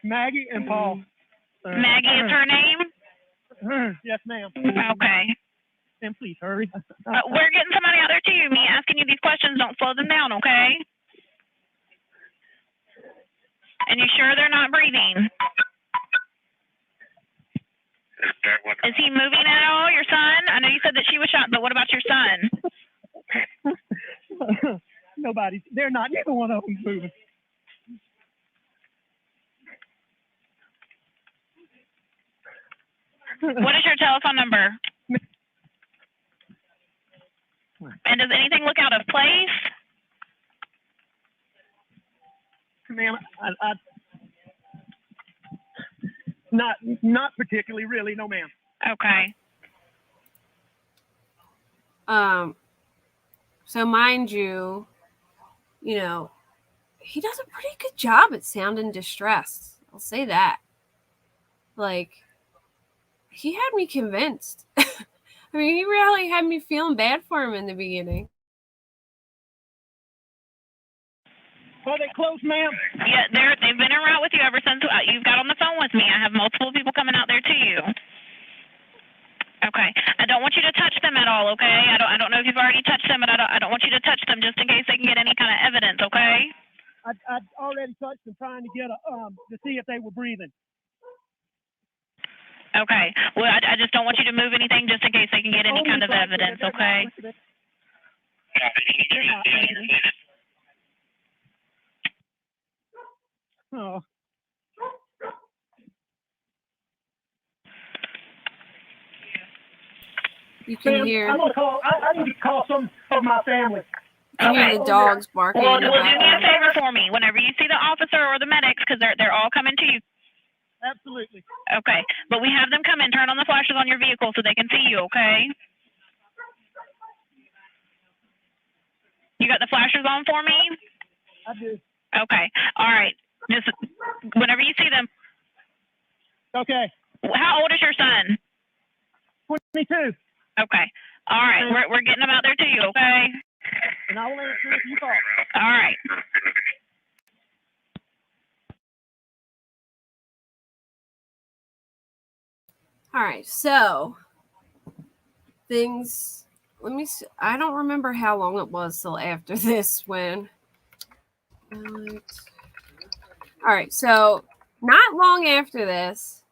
Maggie and Paul. Maggie is her name? Yes, ma'am. Okay. And please hurry. We're getting somebody out there to you. Me asking you these questions, don't slow them down, okay? And you sure they're not breathing? Is he moving at all, your son? I know you said that she was shot, but what about your son? Nobody. They're not. Neither one of them's moving. What is your telephone number? And does anything look out of place? Ma'am, I not particularly, really. No, ma'am. Okay. So mind you, you know, he does a pretty good job at sounding distressed. I'll say that. Like, he had me convinced. I mean, he really had me feeling bad for him in the beginning. Are they close, ma'am? Yeah, they've been en route with you ever since you've got on the phone with me. I have multiple people coming out there to you. Okay. I don't want you to touch them at all, okay? I don't know if you've already touched them, but I don't want you to touch them just in case they can get any kind of evidence, okay? I already touched them trying to get to see if they were breathing. Okay. Well, I just don't want you to move anything just in case they can get any kind of evidence, okay? Oh. You can hear. I'm gonna call. I need to call some of my family. You can hear the dogs barking. Well, do me a favor for me. Whenever you see the officer or the medics, because they're all coming to you. Absolutely. Okay, but we have them come in. Turn on the flashes on your vehicle so they can see you. Okay. You got the flashes on for me? I do. Okay. All right. Just whenever you see them. Okay. How old is your son? 22. Okay. All right. We're getting them out there to you. Okay. And I will answer if you call. All right. All right. So things. Let me see. I don't remember how long it was till after this when. All right. So not long after this,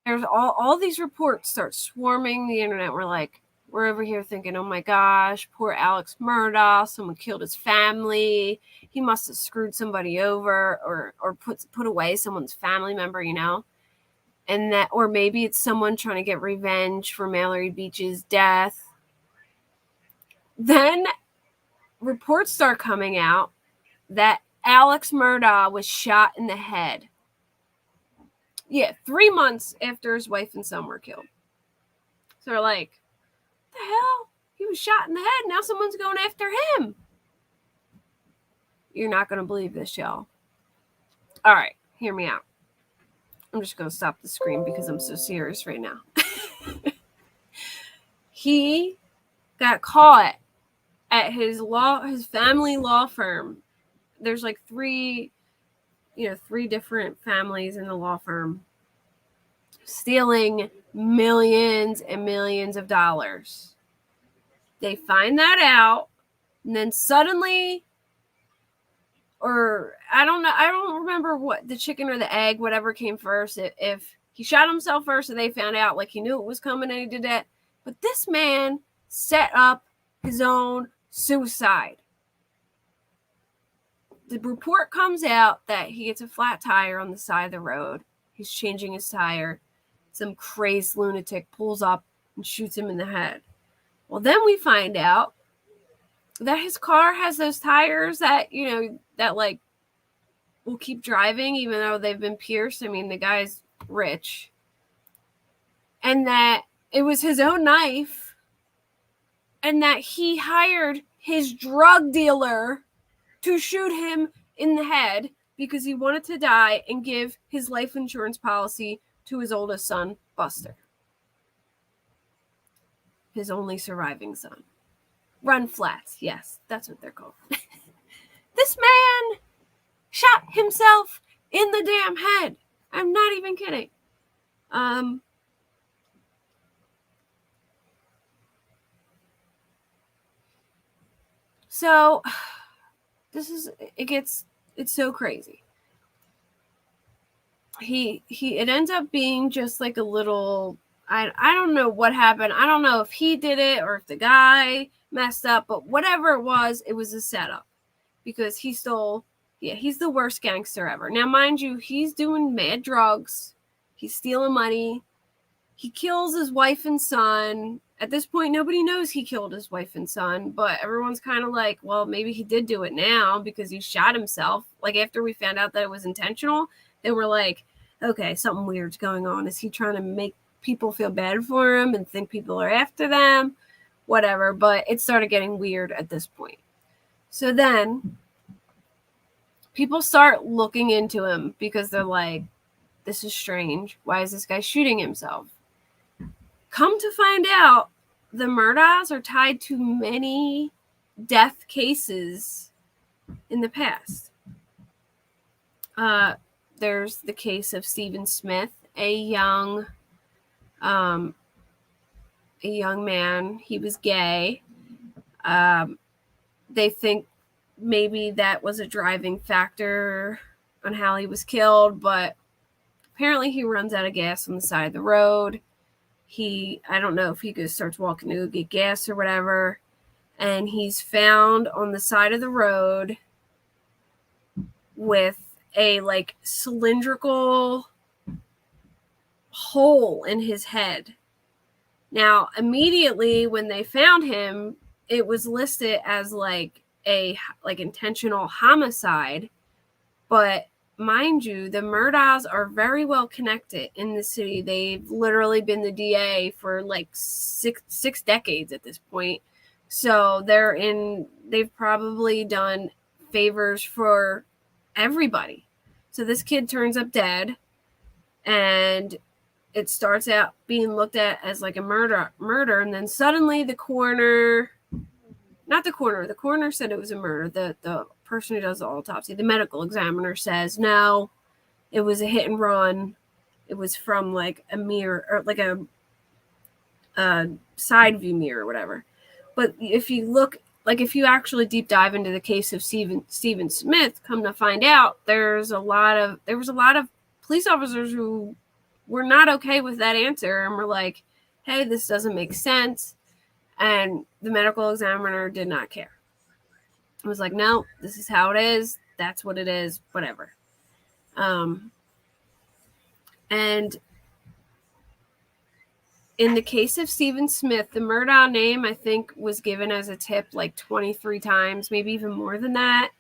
there's all these reports start swarming the internet. We're over here thinking, oh my gosh, poor Alex Murdaugh. Someone killed his family. He must have screwed somebody over or put away someone's family member, you know? And that, or maybe it's someone trying to get revenge for Mallory Beach's death. Then reports start coming out that Alex Murdaugh was shot in the head Yeah, 3 months after his wife and son were killed. So they're like, what the hell? He was shot in the head. Now someone's going after him. You're not going to believe this, y'all. All right, hear me out. I'm just going to stop the screen because I'm so serious right now. He got caught at his family law firm. There's like three different families in the law firm stealing millions and millions of dollars. They find that out, and then suddenly, or I don't remember what, the chicken or the egg, whatever came first, if he shot himself first and they found out, like he knew it was coming and he did that. But this man set up his own suicide. The report comes out that he gets a flat tire on the side of the road. He's changing his tire. Some crazed lunatic pulls up and shoots him in the head. Well, then we find out that his car has those tires that, that like will keep driving even though they've been pierced. I mean, the guy's rich. And that it was his own knife, and that he hired his drug dealer to shoot him in the head because he wanted to die and give his life insurance policy to his oldest son, Buster. His only surviving son. Run flats. Yes, that's what they're called. This man shot himself in the damn head. I'm not even kidding. So it's so crazy. It ends up being just like a little, I don't know what happened. I don't know if he did it or if the guy messed up, but whatever it was a setup because he's the worst gangster ever. Now, mind you, he's doing mad drugs. He's stealing money. He kills his wife and son. At this point, nobody knows he killed his wife and son, but everyone's kind of like, well, maybe he did do it now because he shot himself. Like, after we found out that it was intentional, they were like, okay, something weird's going on. Is he trying to make people feel bad for him and think people are after them? Whatever, but it started getting weird at this point. So then people start looking into him because they're like, this is strange. Why is this guy shooting himself? Come to find out, the Murdaughs are tied to many death cases in the past. There's the case of Stephen Smith, a young man. He was gay. They think maybe that was a driving factor on how he was killed, but apparently he runs out of gas on the side of the road. I don't know if he starts walking to go get gas or whatever, and he's found on the side of the road with a like cylindrical hole in his head. Now, immediately when they found him, it was listed as like a intentional homicide, but mind you, the Murdaughs are very well connected in the city. They've literally been the DA for like six decades at this point. So they've probably done favors for everybody. So this kid turns up dead, and it starts out being looked at as like a murder, and then suddenly the coroner said it was a murder. The person who does the autopsy, the medical examiner, says no, it was a hit and run. It was from like a mirror or like a side view mirror or whatever. But if you actually deep dive into the case of Stephen Smith, come to find out there was a lot of police officers who were not okay with that answer and were like, hey, this doesn't make sense. And the medical examiner did not care. It was like, no, this is how it is. That's what it is. Whatever. And in the case of Stephen Smith, the Murdaugh name, I think, was given as a tip like 23 times, maybe even more than that.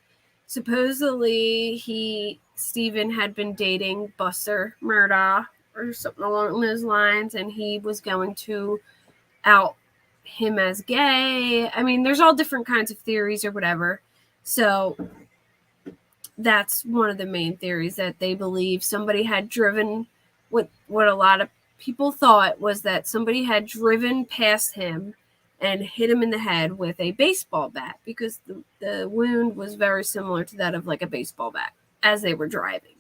supposedly Stephen had been dating Buster Murdaugh or something along those lines, and he was going to out him as gay. I mean, there's all different kinds of theories or whatever. So that's one of the main theories, that they believe somebody had driven, what a lot of people thought was that somebody had driven past him and hit him in the head with a baseball bat, because the wound was very similar to that of like a baseball bat as they were driving.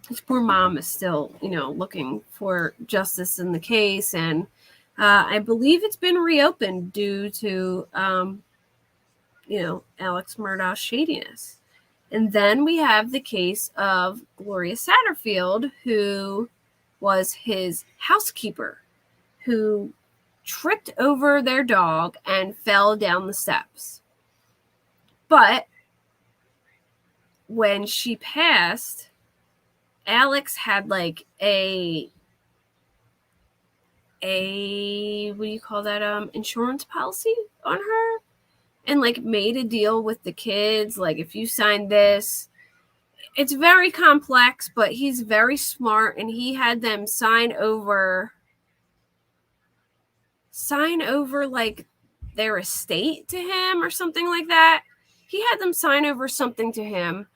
His poor mom is still, looking for justice in the case, and I believe it's been reopened due to, Alex Murdaugh's shadiness. And then we have the case of Gloria Satterfield, who was his housekeeper, who tripped over their dog and fell down the steps. But when she passed, Alex had like a what do you call that, insurance policy on her, and like made a deal with the kids, like, if you sign this. It's very complex, but he's very smart, and he had them sign over like their estate to him or something like that. He had them sign over something to him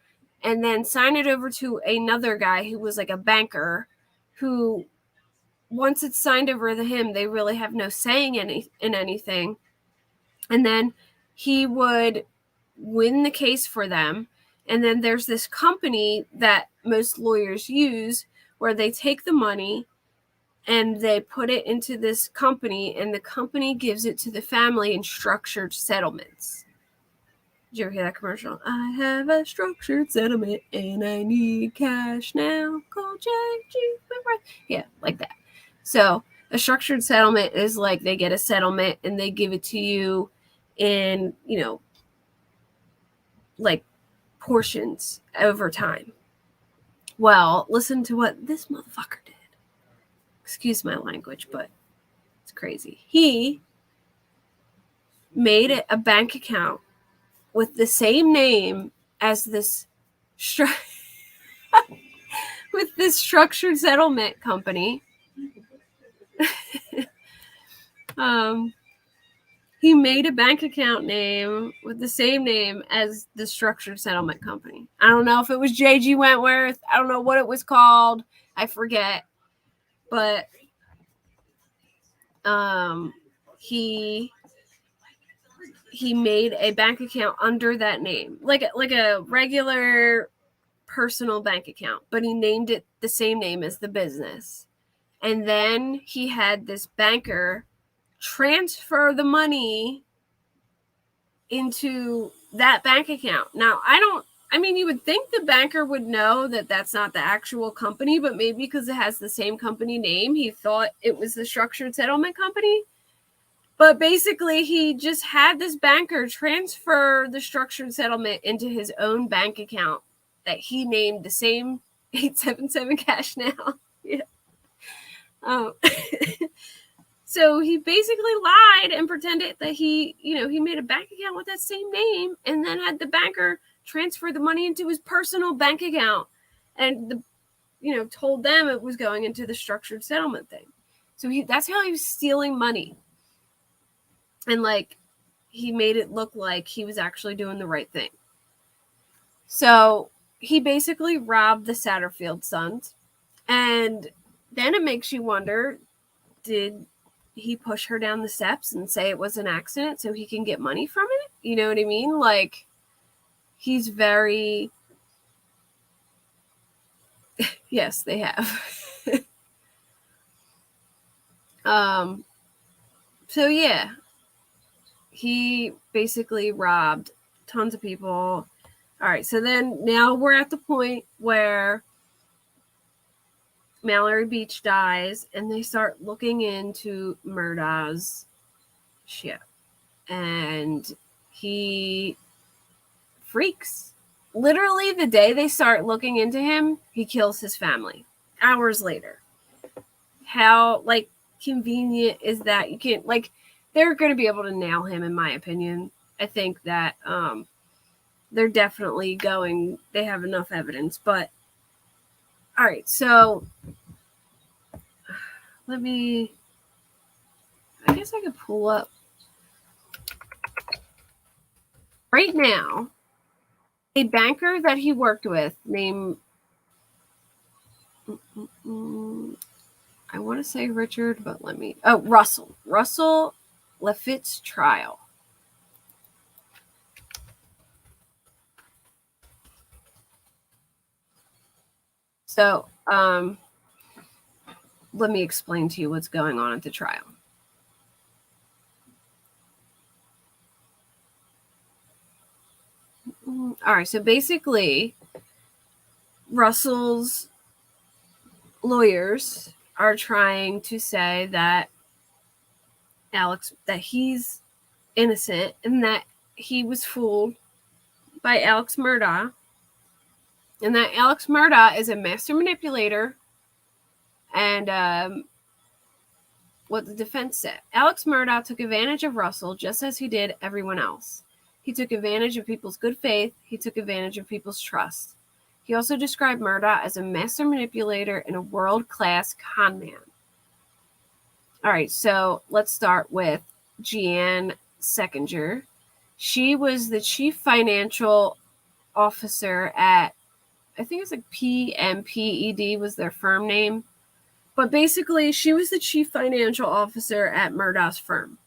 and then sign it over to another guy who was like a banker, who, once it's signed over to him, they really have no saying in anything. And then he would win the case for them. And then there's this company that most lawyers use where they take the money and they put it into this company, and the company gives it to the family in structured settlements. Did you ever hear that commercial? I have a structured settlement and I need cash now. Call J.G. Yeah, like that. So a structured settlement is like they get a settlement and they give it to you in, like portions over time. Well, listen to what this motherfucker did. Excuse my language, but it's crazy. He made a bank account with the same name as this with this structured settlement company. He made a bank account name with the same name as the structured settlement company. I don't know if it was J.G. Wentworth. I don't know what it was called. I forget. But he made a bank account under that name, like a regular personal bank account, but he named it the same name as the business. And then he had this banker transfer the money into that bank account. Now, you would think the banker would know that that's not the actual company, but maybe because it has the same company name, he thought it was the structured settlement company. But basically, he just had this banker transfer the structured settlement into his own bank account that he named the same 877 Cash Now. Yeah. So he basically lied and pretended that he made a bank account with that same name, and then had the banker transfer the money into his personal bank account, and told them it was going into the structured settlement thing. So that's how he was stealing money. And like, he made it look like he was actually doing the right thing. So he basically robbed the Satterfield sons. And then it makes you wonder, did he push her down the steps and say it was an accident so he can get money from it? You know what I mean? Like, he's very... Yes, they have. So yeah, he basically robbed tons of people. All right, so then now we're at the point where Mallory Beach dies, and they start looking into Murdaugh's shit. And he freaks. Literally, the day they start looking into him, he kills his family. Hours later. How, convenient is that? You can't, they're going to be able to nail him, in my opinion. I think that they're definitely they have enough evidence. But all right, so I guess I could pull up right now a banker that he worked with named, I want to say Richard, but Russell Lafitte's trial. So, let me explain to you what's going on at the trial. All right, so basically, Russell's lawyers are trying to say that he's innocent and that he was fooled by Alex Murdaugh, and that Alex Murdaugh is a master manipulator. And what the defense said, Alex Murdaugh took advantage of Russell just as he did everyone else. He took advantage of people's good faith. He took advantage of people's trust. He also described Murdaugh as a master manipulator and a world-class con man. All right, so let's start with Jeanne Seckinger. She was the chief financial officer at, I think it's like PMPED was their firm name. But basically, she was the chief financial officer at Murdaugh's firm.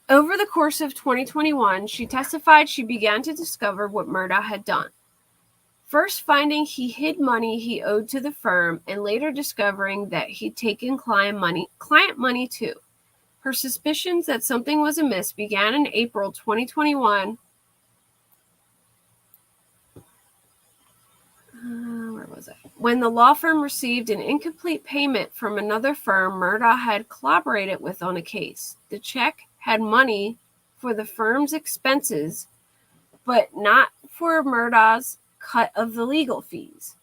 Over the course of 2021, she testified she began to discover what Murdaugh had done. First finding he hid money he owed to the firm, and later discovering that he'd taken client money too. Her suspicions that something was amiss began in April 2021. Where was it? When the law firm received an incomplete payment from another firm Murdaugh had collaborated with on a case. The check had money for the firm's expenses, but not for Murdaugh's cut of the legal fees.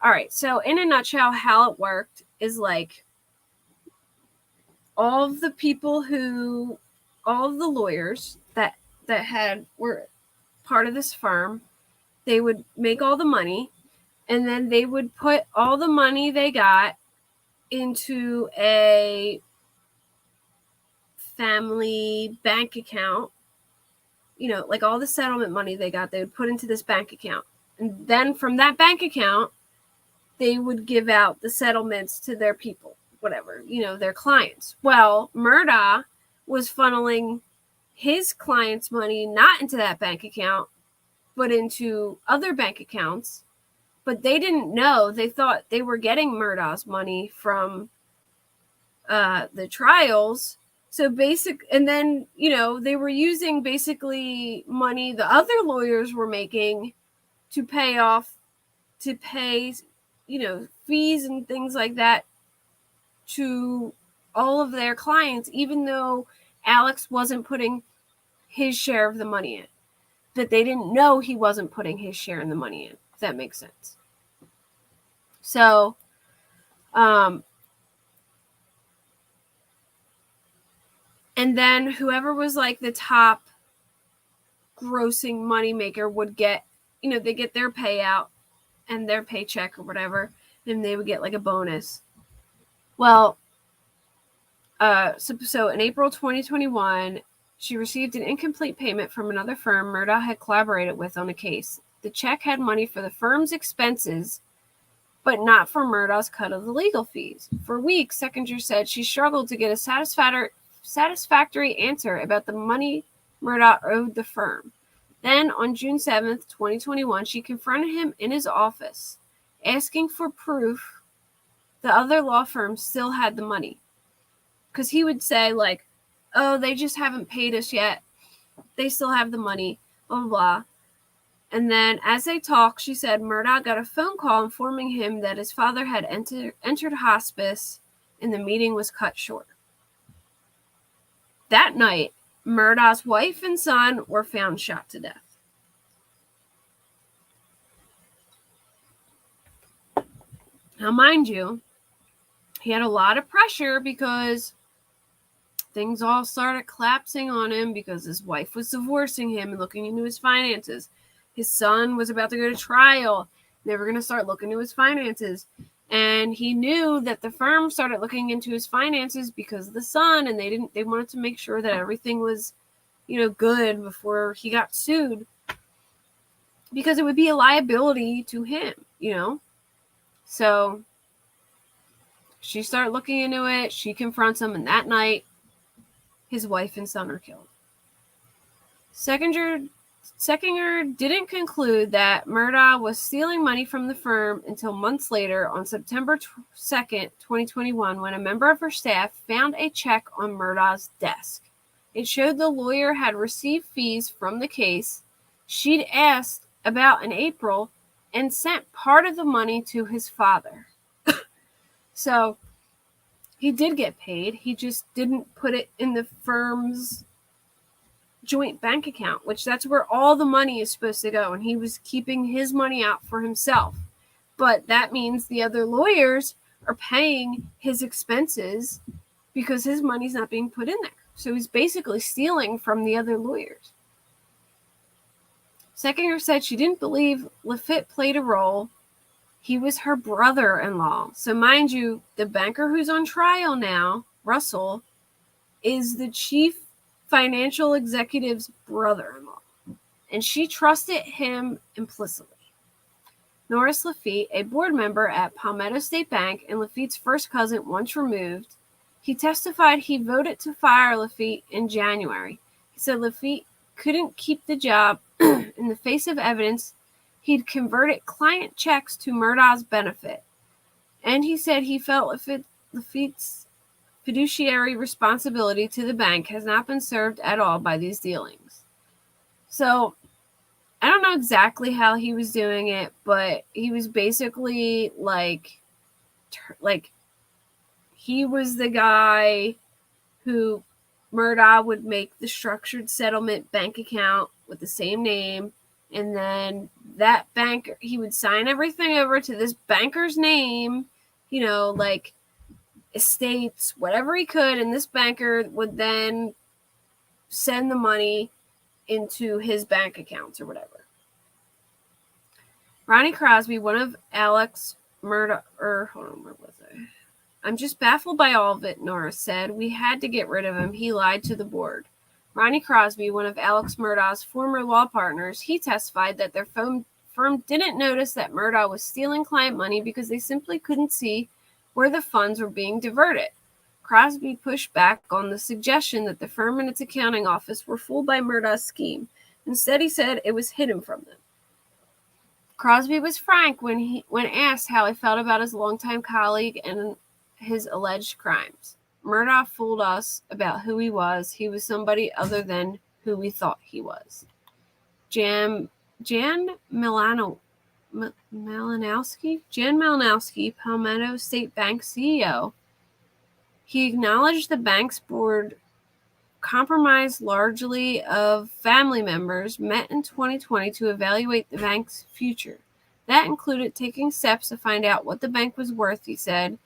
All right, so in a nutshell, how it worked is like all of the lawyers that were part of this firm, they would make all the money, and then they would put all the money they got into a family bank account. You know, like all the settlement money they got, they would put into this bank account. And then from that bank account, they would give out the settlements to their people, whatever, their clients. Well, Murdaugh was funneling his clients' money not into that bank account, but into other bank accounts. But they didn't know. They thought they were getting Murdaugh's money from the trials. So and then, they were using basically money the other lawyers were making to pay, fees and things like that to all of their clients, even though Alex wasn't putting his share of the money in. That they didn't know he wasn't putting his share in the money in, if that makes sense. So, and then whoever was like the top grossing moneymaker would get, they get their payout and their paycheck or whatever, and they would get like a bonus. Well, so in April 2021, she received an incomplete payment from another firm Murdaugh had collaborated with on a case. The check had money for the firm's expenses, but not for Murdaugh's cut of the legal fees. For weeks, Seckinger said she struggled to get a satisfactory answer about the money Murdaugh owed the firm. Then, on June 7th, 2021, she confronted him in his office, asking for proof the other law firms still had the money. Because he would say, like, oh, they just haven't paid us yet. They still have the money, blah, blah, blah. And then as they talked, she said Murdaugh got a phone call informing him that his father had entered hospice and the meeting was cut short. That night, Murdaugh's wife and son were found shot to death. Now, mind you, he had a lot of pressure because things all started collapsing on him because his wife was divorcing him and looking into his finances. His son was about to go to trial. They were going to start looking into his finances. And he knew that the firm started looking into his finances because of the son, and they wanted to make sure that everything was, good before he got sued, because it would be a liability to him, So she started looking into it. She confronts him, and that night, his wife and son are killed. Seckinger didn't conclude that Murdaugh was stealing money from the firm until months later, on September 2nd, 2021, when a member of her staff found a check on Murdaugh's desk. It showed the lawyer had received fees from the case she'd asked about in April and sent part of the money to his father. So he did get paid. He just didn't put it in the firm's joint bank account, which that's where all the money is supposed to go, and he was keeping his money out for himself. But that means the other lawyers are paying his expenses because his money's not being put in there. So he's basically stealing from the other lawyers. Seckinger said she didn't believe Lafitte played a role. He was her brother-in-law. So mind you, the banker who's on trial now, Russell, is the chief financial executive's brother-in-law, and she trusted him implicitly. Norris Lafitte, a board member at Palmetto State Bank and Lafitte's first cousin once removed, he testified he voted to fire Lafitte in January. He said Lafitte couldn't keep the job in the face of evidence he'd converted client checks to Murdaugh's benefit, and he said he felt Lafitte's fiduciary responsibility to the bank has not been served at all by these dealings. So I don't know exactly how he was doing it, but he was basically like he was the guy who Murdaugh would make the structured settlement bank account with the same name, and then that banker, he would sign everything over to this banker's name, like estates, whatever he could, and this banker would then send the money into his bank accounts or whatever. Ronnie Crosby, one of Alex Murdaugh, where was I? I'm just baffled by all of it, Norris said. We had to get rid of him. He lied to the board. Ronnie Crosby, one of Alex Murdaugh's former law partners, he testified that their firm didn't notice that Murdaugh was stealing client money because they simply couldn't see where the funds were being diverted. Crosby pushed back on the suggestion that the firm and its accounting office were fooled by Murdaugh's scheme. Instead, he said it was hidden from them. Crosby was frank when asked how he felt about his longtime colleague and his alleged crimes. Murdaugh fooled us about who he was. He was somebody other than who we thought he was. Jan Malinowski, Palmetto State Bank CEO, he acknowledged the bank's board, comprised largely of family members, met in 2020 to evaluate the bank's future. That included taking steps to find out what the bank was worth, he said,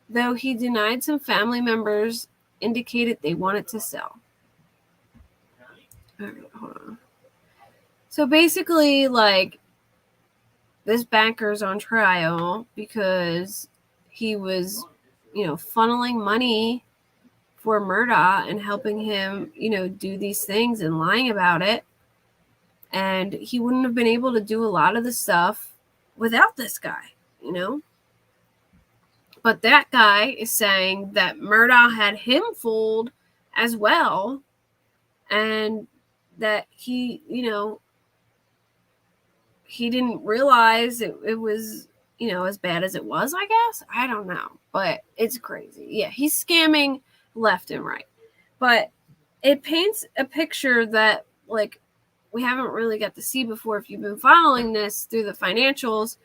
though he denied some family members indicated they wanted to sell. All right, hold on. So basically, this banker's on trial because he was, funneling money for Murdaugh and helping him, do these things and lying about it. And he wouldn't have been able to do a lot of the stuff without this guy, But that guy is saying that Murdaugh had him fooled as well, and that he, he didn't realize it was, as bad as it was, I guess. I don't know, but it's crazy. Yeah, he's scamming left and right. But it paints a picture that, we haven't really got to see before. If you've been following this through the financials,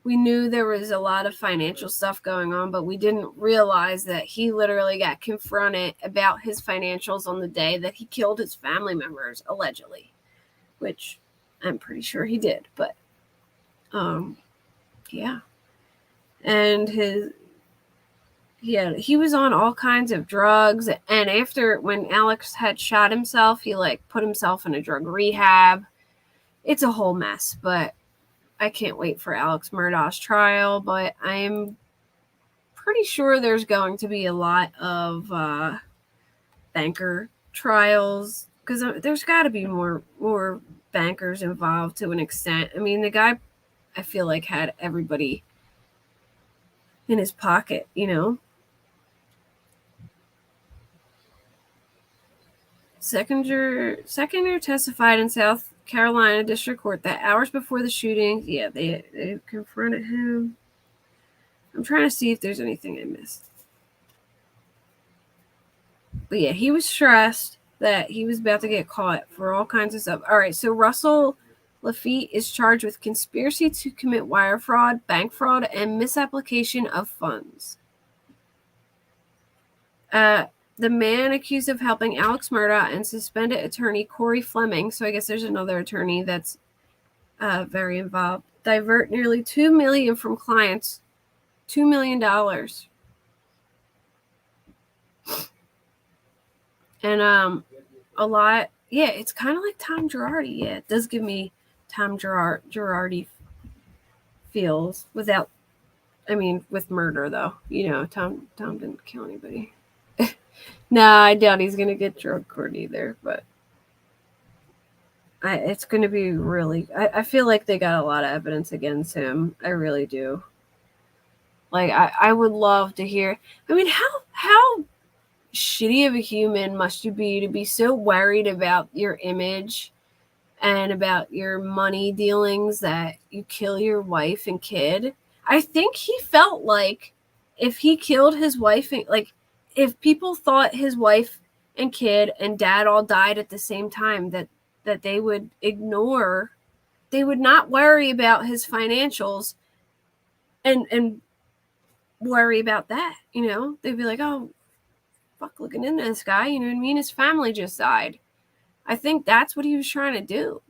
we knew there was a lot of financial stuff going on, but we didn't realize that he literally got confronted about his financials on the day that he killed his family members, allegedly, which I'm pretty sure he did. But, yeah. And he was on all kinds of drugs, and after when Alex had shot himself, he like put himself in a drug rehab. It's a whole mess, but I can't wait for Alex Murdaugh's trial, but I'm pretty sure there's going to be a lot of banker trials because there's got to be more bankers involved to an extent. I mean, the guy, I feel like, had everybody in his pocket, you know. Seconder testified in South Carolina District Court that hours before the shooting, they confronted him. I'm trying to see if there's anything I missed. But yeah, he was stressed that he was about to get caught for all kinds of stuff. All right, so Russell Lafitte is charged with conspiracy to commit wire fraud, bank fraud, and misapplication of funds. The man accused of helping Alex Murdaugh and suspended attorney Corey Fleming, so I guess there's another attorney that's very involved, divert nearly $2 million from clients. $2 million. And a lot, yeah, it's kind of like Tom Girardi. Yeah, it does give me Tom Girardi feels without, I mean, with murder though. You know, Tom didn't kill anybody. Nah, I doubt he's gonna get drug court either, but it's gonna be really, I feel like they got a lot of evidence against him. I really do. Like, I would love to hear, I mean, how shitty of a human must you be to be so worried about your image and about your money dealings that you kill your wife and kid? I think he felt like if he killed his wife, like if people thought his wife and kid and dad all died at the same time, that they would ignore, they would not worry about his financials and worry about that, you know? They'd be like, oh, fuck, looking into this guy, you know what I mean? His family just died. I think that's what he was trying to do.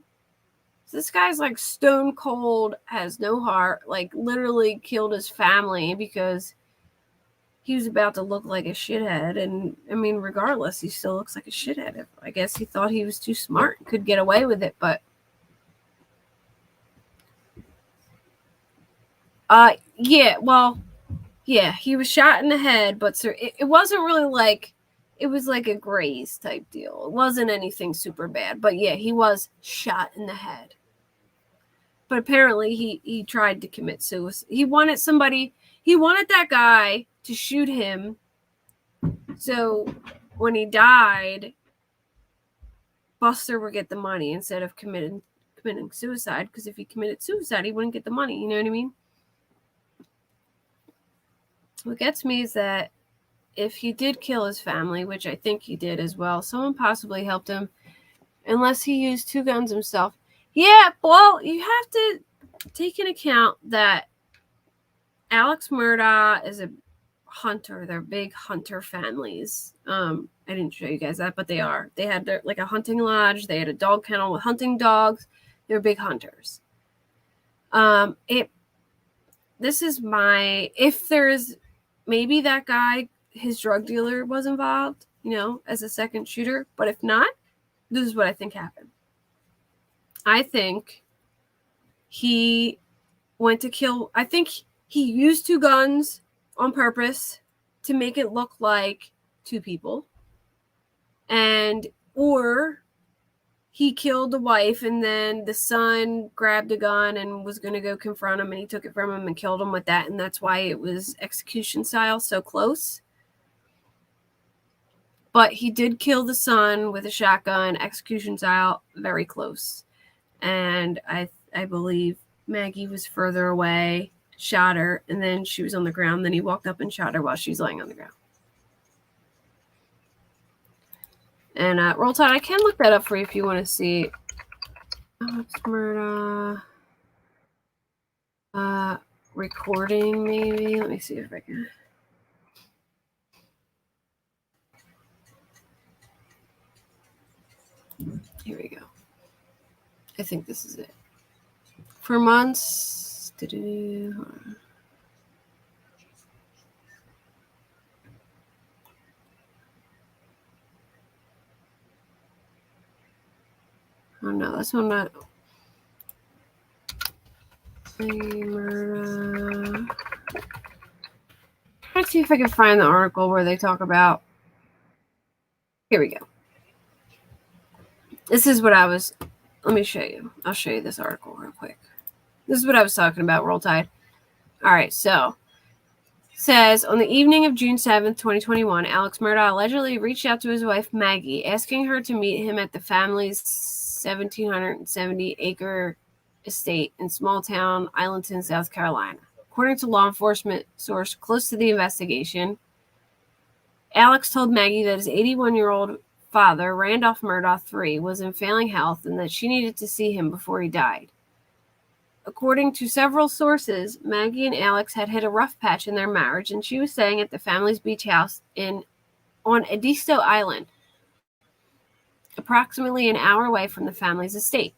So this guy's like stone cold, has no heart, like literally killed his family because he was about to look like a shithead. And I mean, regardless, he still looks like a shithead. I guess he thought he was too smart, could get away with it, but yeah, he was shot in the head, but it wasn't really like, it was like a graze type deal. It wasn't anything super bad, but yeah, he was shot in the head. But apparently he tried to commit suicide. He wanted that guy to shoot him, so when he died, Buster would get the money instead of committing suicide, because if he committed suicide, he wouldn't get the money, you know what I mean? What gets me is that if he did kill his family, which I think he did as well, someone possibly helped him, unless he used 2 guns himself. Yeah, well, you have to take into account that Alex Murdaugh is a hunter. They're big hunter families. I didn't show you guys that, but they are. They had like a hunting lodge. They had a dog kennel with hunting dogs. They're big hunters. This is if there's maybe that guy, his drug dealer was involved, you know, as a second shooter. But if not, this is what I think happened. I think he went to kill. I think he used 2 guns on purpose to make it look like 2 people. Or he killed the wife, and then the son grabbed a gun and was going to go confront him, and he took it from him and killed him with that. And that's why it was execution style, so close. But he did kill the son with a shotgun, execution style, very close. And I believe Maggie was further away, shot her, and then she was on the ground. Then he walked up and shot her while she was laying on the ground. And Roll Tide, I can look that up for you if you want to see. Alex Murdaugh. Recording, maybe. Let me see if I can. Here we go. I think this is it. For months. Oh no, that's one not. Murdaugh. Let's see if I can find the article where they talk about. Here we go. This is what I was. Let me show you. I'll show you this article real quick. This is what I was talking about. Roll Tide. All right, so says on the evening of June 7th, 2021, Alex Murdaugh allegedly reached out to his wife Maggie, asking her to meet him at the family's 1,770-acre estate in small town Islandton, South Carolina. According to law enforcement source close to the investigation, Alex told Maggie that his 81-year-old father, Randolph Murdaugh III, was in failing health and that she needed to see him before he died. According to several sources, Maggie and Alex had hit a rough patch in their marriage, and she was staying at the family's beach house on Edisto Island, approximately an hour away from the family's estate.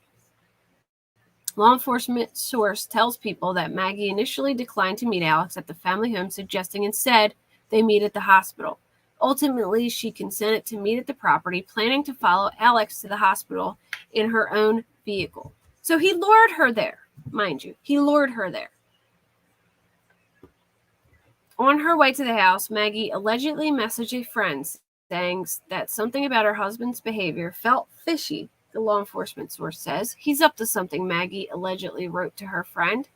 Law enforcement source tells people that Maggie initially declined to meet Alex at the family home, suggesting instead they meet at the hospital. Ultimately, she consented to meet at the property, planning to follow Alex to the hospital in her own vehicle. So he lured her there. Mind you, he lured her there. On her way to the house, Maggie allegedly messaged a friend saying that something about her husband's behavior felt fishy, the law enforcement source says. He's up to something, Maggie allegedly wrote to her friend.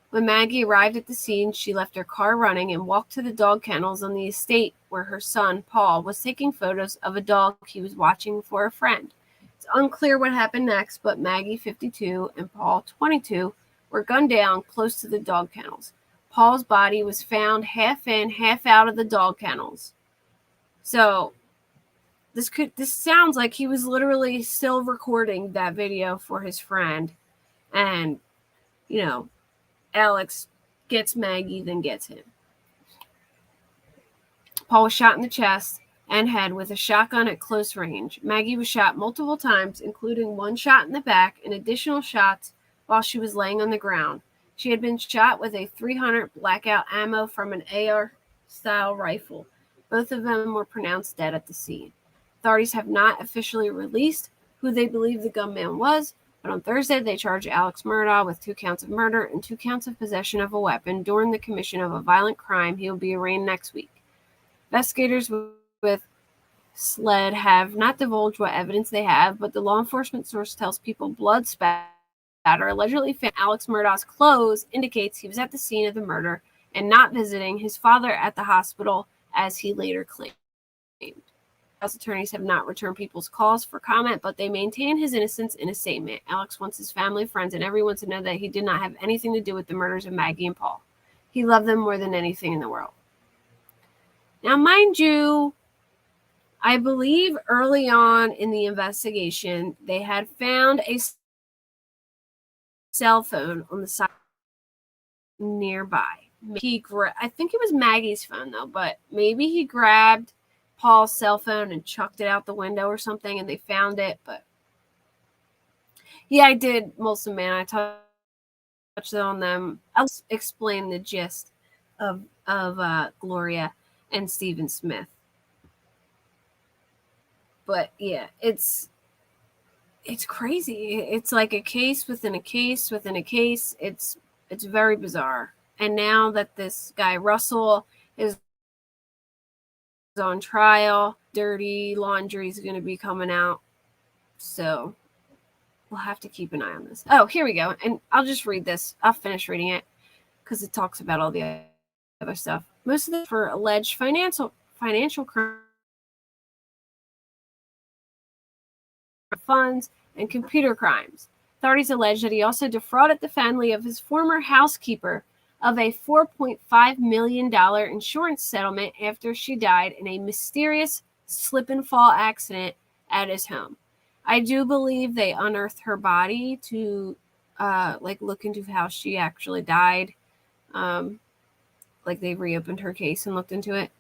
When Maggie arrived at the scene, she left her car running and walked to the dog kennels on the estate where her son, Paul, was taking photos of a dog he was watching for a friend. It's unclear what happened next, but Maggie, 52, and Paul, 22, were gunned down close to the dog kennels. Paul's body was found half in, half out of the dog kennels. So this sounds like he was literally still recording that video for his friend. And, you know, Alex gets Maggie, then gets him. Paul was shot in the chest and head with a shotgun at close range. Maggie was shot multiple times, including one shot in the back and additional shots while she was laying on the ground. She had been shot with a .300 blackout ammo from an AR-style rifle. Both of them were pronounced dead at the scene. Authorities have not officially released who they believe the gunman was, but on Thursday they charged Alex Murdaugh with 2 counts of murder and 2 counts of possession of a weapon during the commission of a violent crime. He will be arraigned next week. Investigators with SLED have not divulged what evidence they have, but the law enforcement source tells people blood spatter allegedly found Alex Murdaugh's clothes indicates he was at the scene of the murder and not visiting his father at the hospital, as he later claimed. House attorneys have not returned people's calls for comment, but they maintain his innocence in a statement. Alex wants his family, friends, and everyone to know that he did not have anything to do with the murders of Maggie and Paul. He loved them more than anything in the world. Now, mind you, I believe early on in the investigation, they had found a cell phone on the side nearby. I think it was Maggie's phone, though, but maybe he grabbed Paul's cell phone and chucked it out the window or something, and they found it. But yeah, I did, Molson Man. I touched on them. I'll explain the gist of Gloria and Stephen Smith. But yeah, it's crazy. It's like a case within a case within a case. It's very bizarre. And now that this guy Russell is on trial, dirty laundry is going to be coming out. So we'll have to keep an eye on this. Oh, here we go. And I'll just read this. I'll finish reading it because it talks about all the other stuff. Most of them for alleged financial crime, funds, and computer crimes. Authorities allege that he also defrauded the family of his former housekeeper of a $4.5 million insurance settlement after she died in a mysterious slip and fall accident at his home. I do believe they unearthed her body to look into how she actually died. They reopened her case and looked into it.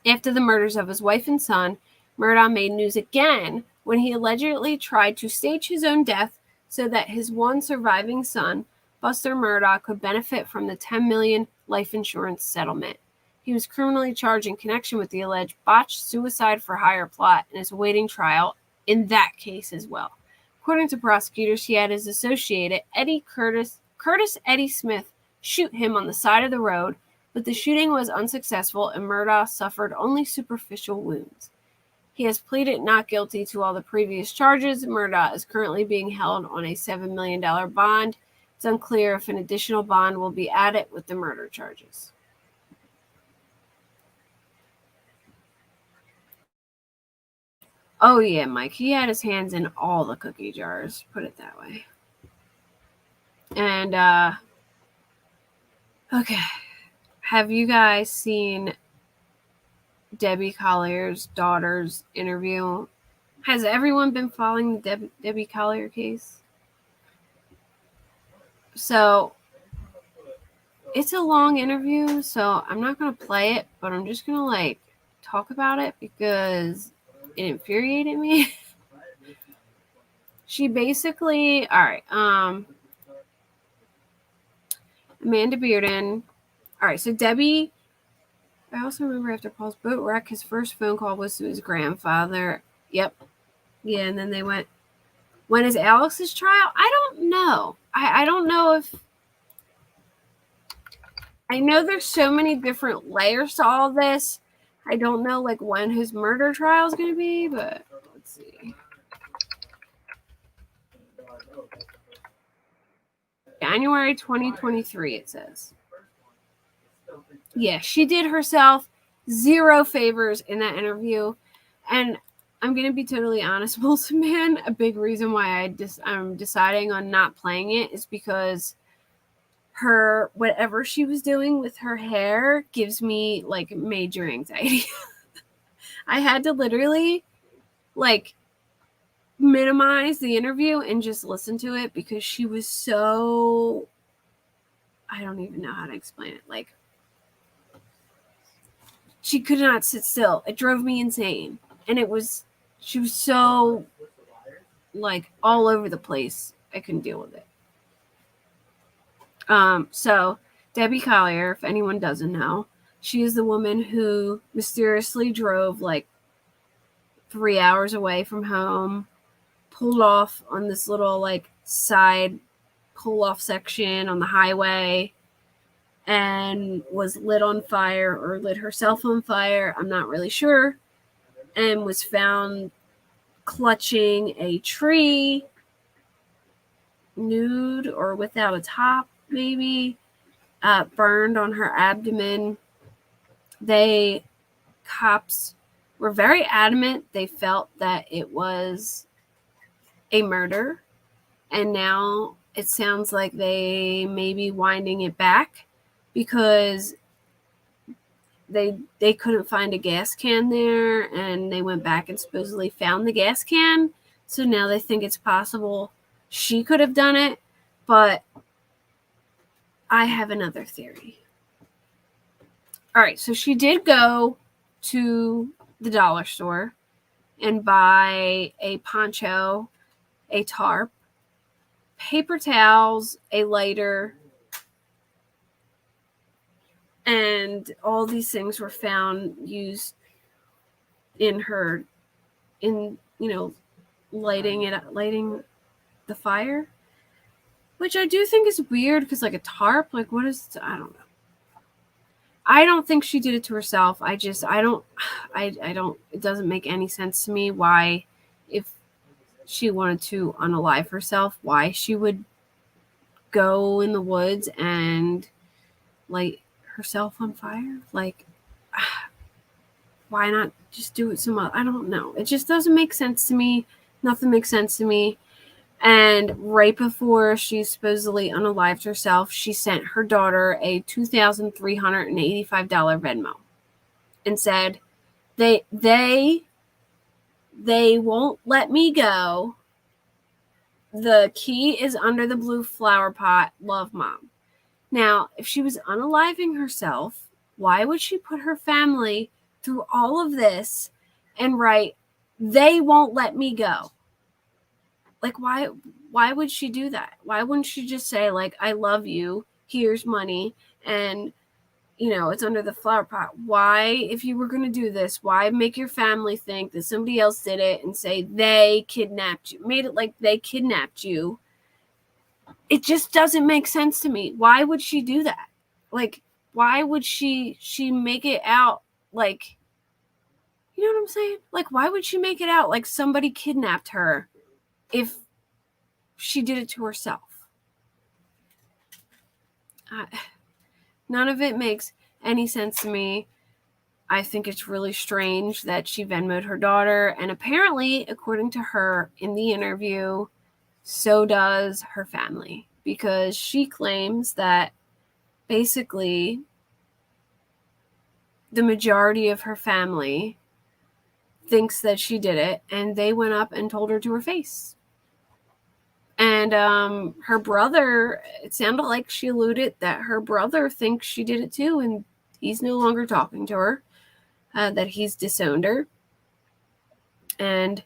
After the murders of his wife and son, Murdaugh made news again when he allegedly tried to stage his own death so that his one surviving son, Buster Murdaugh, could benefit from the $10 million life insurance settlement. He was criminally charged in connection with the alleged botched suicide for hire plot and is awaiting trial in that case as well. According to prosecutors, he had his associate, Curtis Eddie Smith, shoot him on the side of the road, but the shooting was unsuccessful and Murdaugh suffered only superficial wounds. He has pleaded not guilty to all the previous charges. Murdaugh is currently being held on a $7 million bond. It's unclear if an additional bond will be added with the murder charges. Oh, yeah, Mike. He had his hands in all the cookie jars, put it that way. And, okay. Have you guys seen Debbie Collier's daughter's interview? Has everyone been following the Debbie Collier case? So, it's a long interview, so I'm not going to play it, but I'm just going to, talk about it because it infuriated me. She basically, Amanda Bearden. All right, so Debbie, I also remember after Paul's boat wreck, his first phone call was to his grandfather. Yep. Yeah, and then they went, when is Alex's trial? I don't know. I don't know if, I know there's so many different layers to all this. I don't know, when his murder trial is going to be, but let's see. January 2023, it says. Yeah, she did herself zero favors in that interview. And I'm going to be totally honest, Wilson Man, a big reason why I'm deciding on not playing it is because whatever she was doing with her hair gives me, major anxiety. I had to literally, minimize the interview and just listen to it because she was so, I don't even know how to explain it. She could not sit still. It drove me insane. And she was so, all over the place. I couldn't deal with it. So Debbie Collier, if anyone doesn't know, she is the woman who mysteriously drove 3 hours away from home, pulled off on this little side pull-off section on the highway and was lit on fire or lit herself on fire. I'm not really sure. And was found clutching a tree, nude or without a top, maybe, burned on her abdomen. Cops were very adamant. They felt that it was a murder. And now it sounds like they may be winding it back because they couldn't find a gas can there, and they went back and supposedly found the gas can. So now they think it's possible she could have done it, but I have another theory. All right, so she did go to the dollar store and buy a poncho, a tarp, paper towels, a lighter, and all these things were found used in lighting the fire, which I do think is weird because a tarp, what is, I don't know. I don't think she did it to herself. I don't, it doesn't make any sense to me why, if she wanted to unalive herself, why she would go in the woods and light herself on fire. Why not just do it some other? I don't know. It just doesn't make sense to me. Nothing makes sense to me. And right before she supposedly unalived herself, she sent her daughter a $2,385 Venmo and said, they won't let me go. The key is under the blue flower pot. Love, Mom. Now, if she was unaliving herself, why would she put her family through all of this and write, they won't let me go? Why would she do that? Why wouldn't she just say, I love you, here's money, and it's under the flower pot. Why, if you were going to do this, why make your family think that somebody else did it and say they kidnapped you, made it like they kidnapped you? It just doesn't make sense to me. Why would she do that? Like, why would she make it out like, you know what I'm saying? Like, why would she make it out like somebody kidnapped her if she did it to herself? None of it makes any sense to me. I think it's really strange that she Venmoed her daughter. And apparently, according to her in the interview, so does her family. Because she claims that basically the majority of her family thinks that she did it. And they went up and told her to her face. And her brother, it sounded like she alluded that her brother thinks she did it too. And he's no longer talking to her. That he's disowned her. And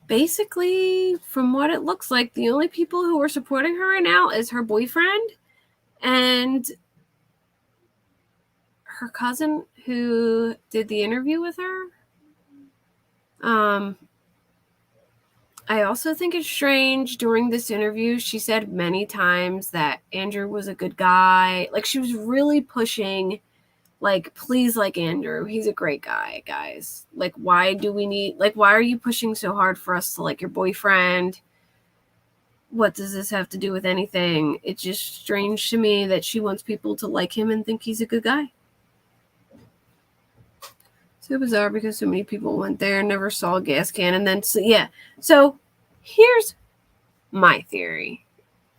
basically, from what it looks like, the only people who are supporting her right now is her boyfriend and her cousin who did the interview with her. I also think it's strange during this interview, she said many times that Andrew was a good guy. Like, she was really pushing, like, please like Andrew. He's a great guy, guys. Like, why are you pushing so hard for us to like your boyfriend? What does this have to do with anything? It's just strange to me that she wants people to like him and think he's a good guy. So bizarre because so many people went there, never saw a gas can, and then, So here's my theory.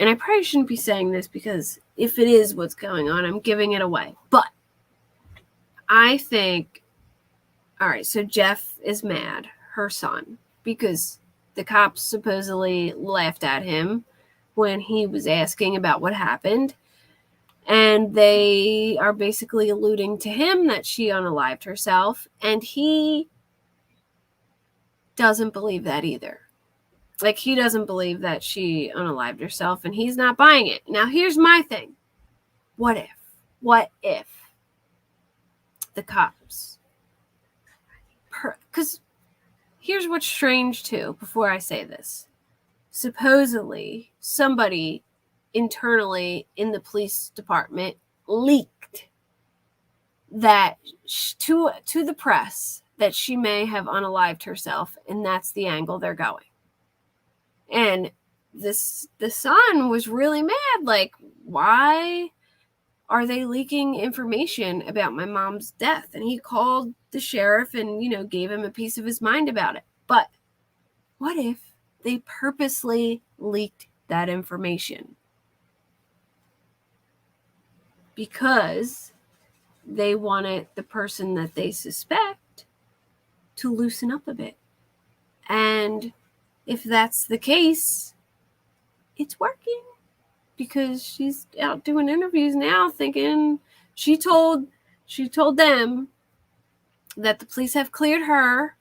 And I probably shouldn't be saying this because if it is what's going on, I'm giving it away. But I think, all right, so Jeff is mad, her son, because the cops supposedly laughed at him when he was asking about what happened. And they are basically alluding to him that she unalived herself. And he doesn't believe that either. Like, he doesn't believe that she unalived herself, and he's not buying it. Now, here's my thing. What if the cops... Because here's what's strange, too, before I say this. Supposedly, somebody internally in the police department leaked that to the press that she may have unalived herself, and that's the angle they're going. And the son was really mad, like, why are they leaking information about my mom's death? And he called the sheriff and, gave him a piece of his mind about it. But what if they purposely leaked that information? Because they wanted the person that they suspect to loosen up a bit. And if that's the case, it's working. Because she's out doing interviews now thinking she told them that the police have cleared her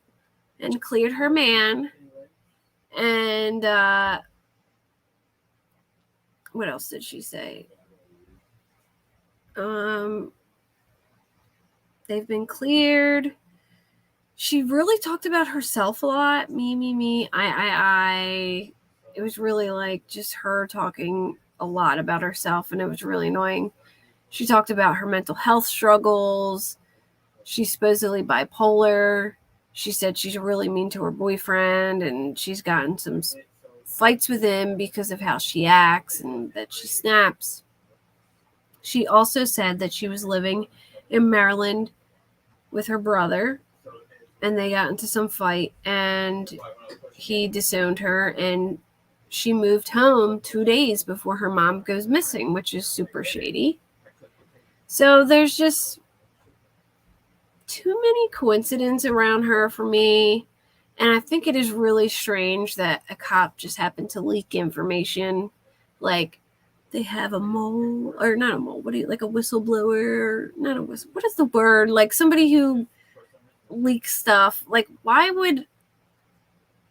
and cleared her man. And what else did she say? They've been cleared. She really talked about herself a lot. Me, I. It was really like just her talking a lot about herself, and it was really annoying. She talked about her mental health struggles. She's supposedly bipolar. She said she's really mean to her boyfriend, and she's gotten some fights with him because of how she acts and that she snaps. She also said that she was living in Maryland with her brother, and they got into some fight, and he disowned her, and she moved home 2 days before her mom goes missing, which is super shady. So there's just too many coincidences around her for me. And I think it is really strange that a cop just happened to leak information. Like, they have a mole, or not a mole, like a whistleblower, not a whistle. What is the word? Like somebody who leaks stuff. Like, why would,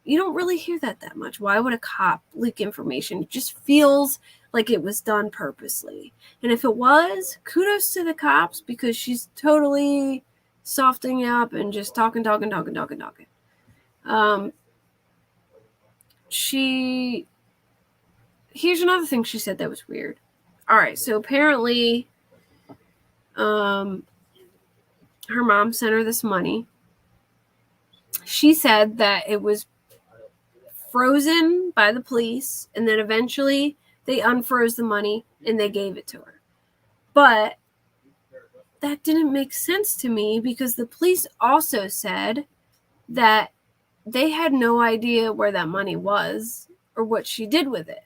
you don't really hear that much. Why would a cop leak information? It just feels like it was done purposely. And if it was, kudos to the cops, because she's totally softening up and just talking. Here's another thing she said that was weird. All right, so apparently her mom sent her this money. She said that it was frozen by the police, and then eventually they unfroze the money and they gave it to her. But that didn't make sense to me, because the police also said that they had no idea where that money was or what she did with it.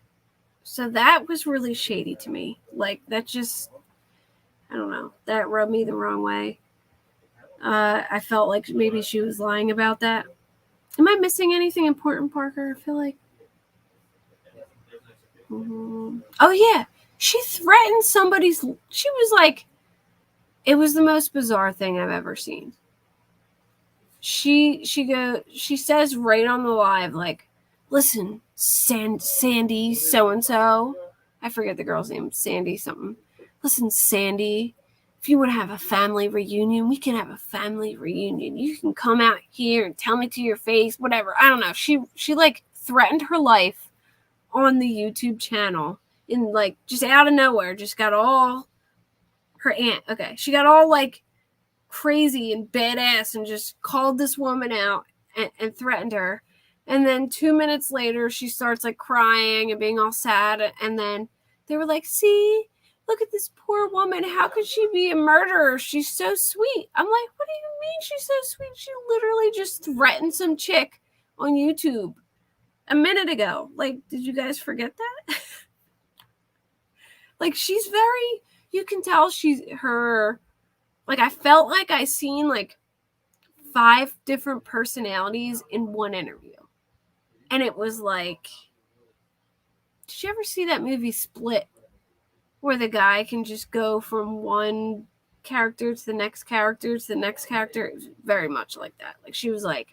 So that was really shady to me. Like, that just, I don't know, that rubbed me the wrong way. I felt like maybe she was lying about that. Am I missing anything important, Parker? I feel like. Oh, yeah. She threatened somebody's. She was like, it was the most bizarre thing I've ever seen. She says right on the live, like, listen, Sandy so-and-so. I forget the girl's name, Sandy something. Listen, Sandy, if you want to have a family reunion, we can have a family reunion. You can come out here and tell me to your face, whatever. I don't know. She like threatened her life on the YouTube channel, and like just out of nowhere, just got all her aunt. Okay, she got all like crazy and badass and just called this woman out and threatened her. And then 2 minutes later, she starts like crying and being all sad. And then they were like, see, look at this poor woman. How could she be a murderer? She's so sweet. I'm like, what do you mean she's so sweet? She literally just threatened some chick on YouTube a minute ago. Like, did you guys forget that? Like, she's very, you can tell like, I felt like I seen like 5 different personalities in one interview. And it was like, did you ever see that movie Split, where the guy can just go from one character to the next character to the next character? It was very much like that. Like, she was like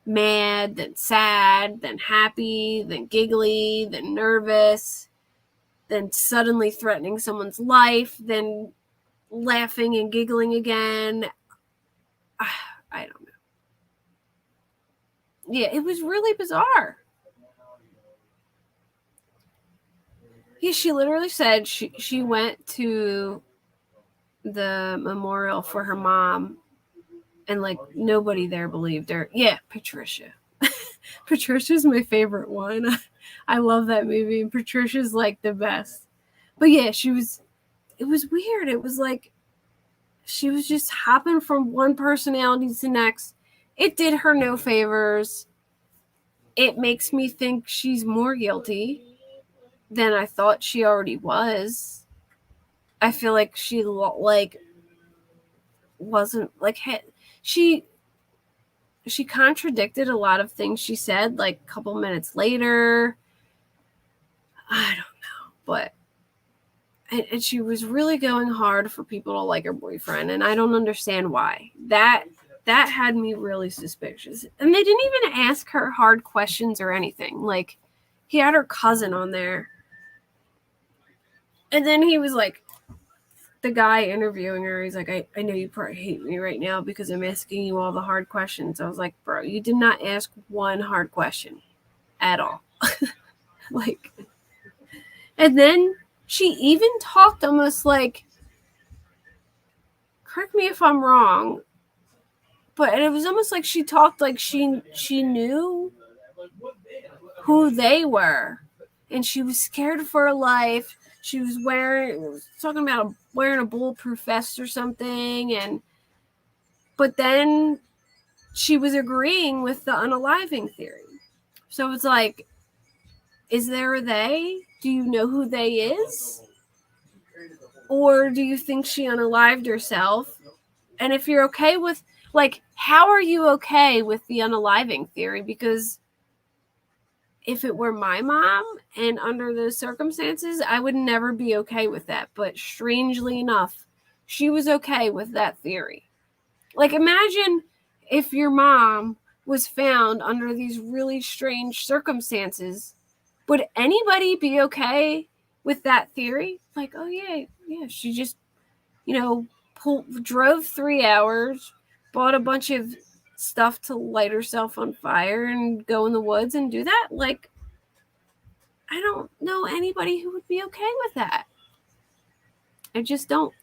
mad, then sad, then happy, then giggly, then nervous, then suddenly threatening someone's life, then laughing and giggling again. I don't know. Yeah, it was really bizarre. Yeah, she literally said she went to the memorial for her mom, and like nobody there believed her. Yeah, Patricia. Patricia's my favorite one. I love that movie, and Patricia's like the best. But yeah, it was weird. It was like she was just hopping from one personality to the next. It did her no favors. It makes me think she's more guilty than I thought she already was. I feel like she like wasn't like she contradicted a lot of things she said like a couple minutes later. I don't know, but and she was really going hard for people to like her boyfriend, and I don't understand why. That had me really suspicious. And they didn't even ask her hard questions or anything. Like, he had her cousin on there. And then he was like, the guy interviewing her, he's like, I know you probably hate me right now because I'm asking you all the hard questions. I was like, bro, you did not ask one hard question at all. Like, and then she even talked almost like, correct me if I'm wrong, but it was almost like she talked like she knew who they were, and she was scared for her life. She was talking about wearing a bulletproof vest or something, but then she was agreeing with the unaliving theory. So it's like, is there a they? Do you know who they is? Or do you think she unalived herself? And if you're okay with, like, how are you okay with the unaliving theory? Because if it were my mom and under those circumstances, I would never be okay with that. But strangely enough, she was okay with that theory. Like, imagine if your mom was found under these really strange circumstances, would anybody be okay with that theory? Like, oh yeah, she just, drove 3 hours, bought a bunch of stuff to light herself on fire and go in the woods and do that? Like, I don't know anybody who would be okay with that. I just don't.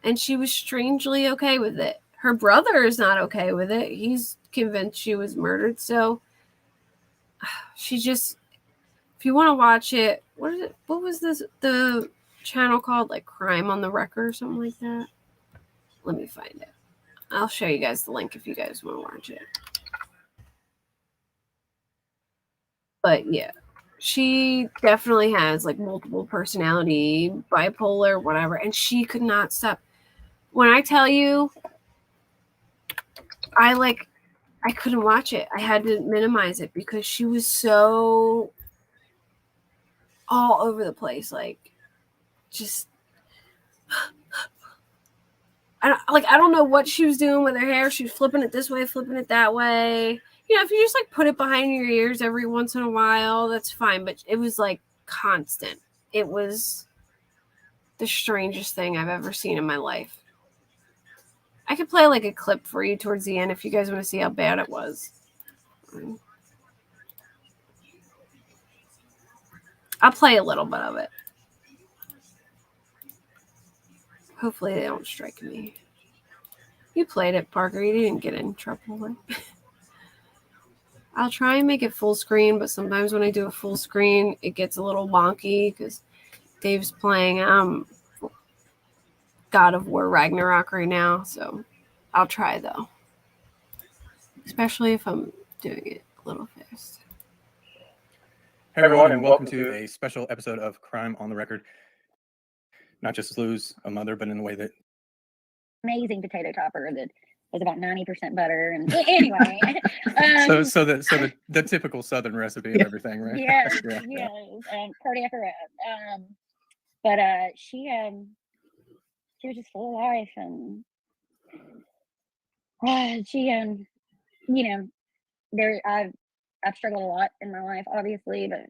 And she was strangely okay with it. Her brother is not okay with it. He's convinced she was murdered. So she just, if you want to watch it, what is it? What was the channel called? Like Crime on the Record or something like that? Let me find it. I'll show you guys the link if you guys want to watch it. But yeah, she definitely has like multiple personality, bipolar, whatever. And she could not stop. When I tell you, I couldn't watch it. I had to minimize it because she was so all over the place. Like, just, I don't know what she was doing with her hair. She was flipping it this way, flipping it that way. If you just like put it behind your ears every once in a while, that's fine. But it was like constant. It was the strangest thing I've ever seen in my life. I could play like a clip for you towards the end if you guys want to see how bad it was. I'll play a little bit of it. Hopefully they don't strike me. You played it, Parker. You didn't get in trouble. I'll try and make it full screen, but sometimes when I do a full screen, it gets a little wonky because Dave's playing God of War Ragnarok right now. So I'll try, though. Especially if I'm doing it a little fast. Hey everyone, and welcome to a special episode of Crime on the Record. Not just lose a mother, but in a way that amazing potato topper that was about 90% butter. And anyway, so the typical Southern recipe and everything, right? Yes, cardiac arrest. But she was just full of life, and she I've struggled a lot in my life, obviously, but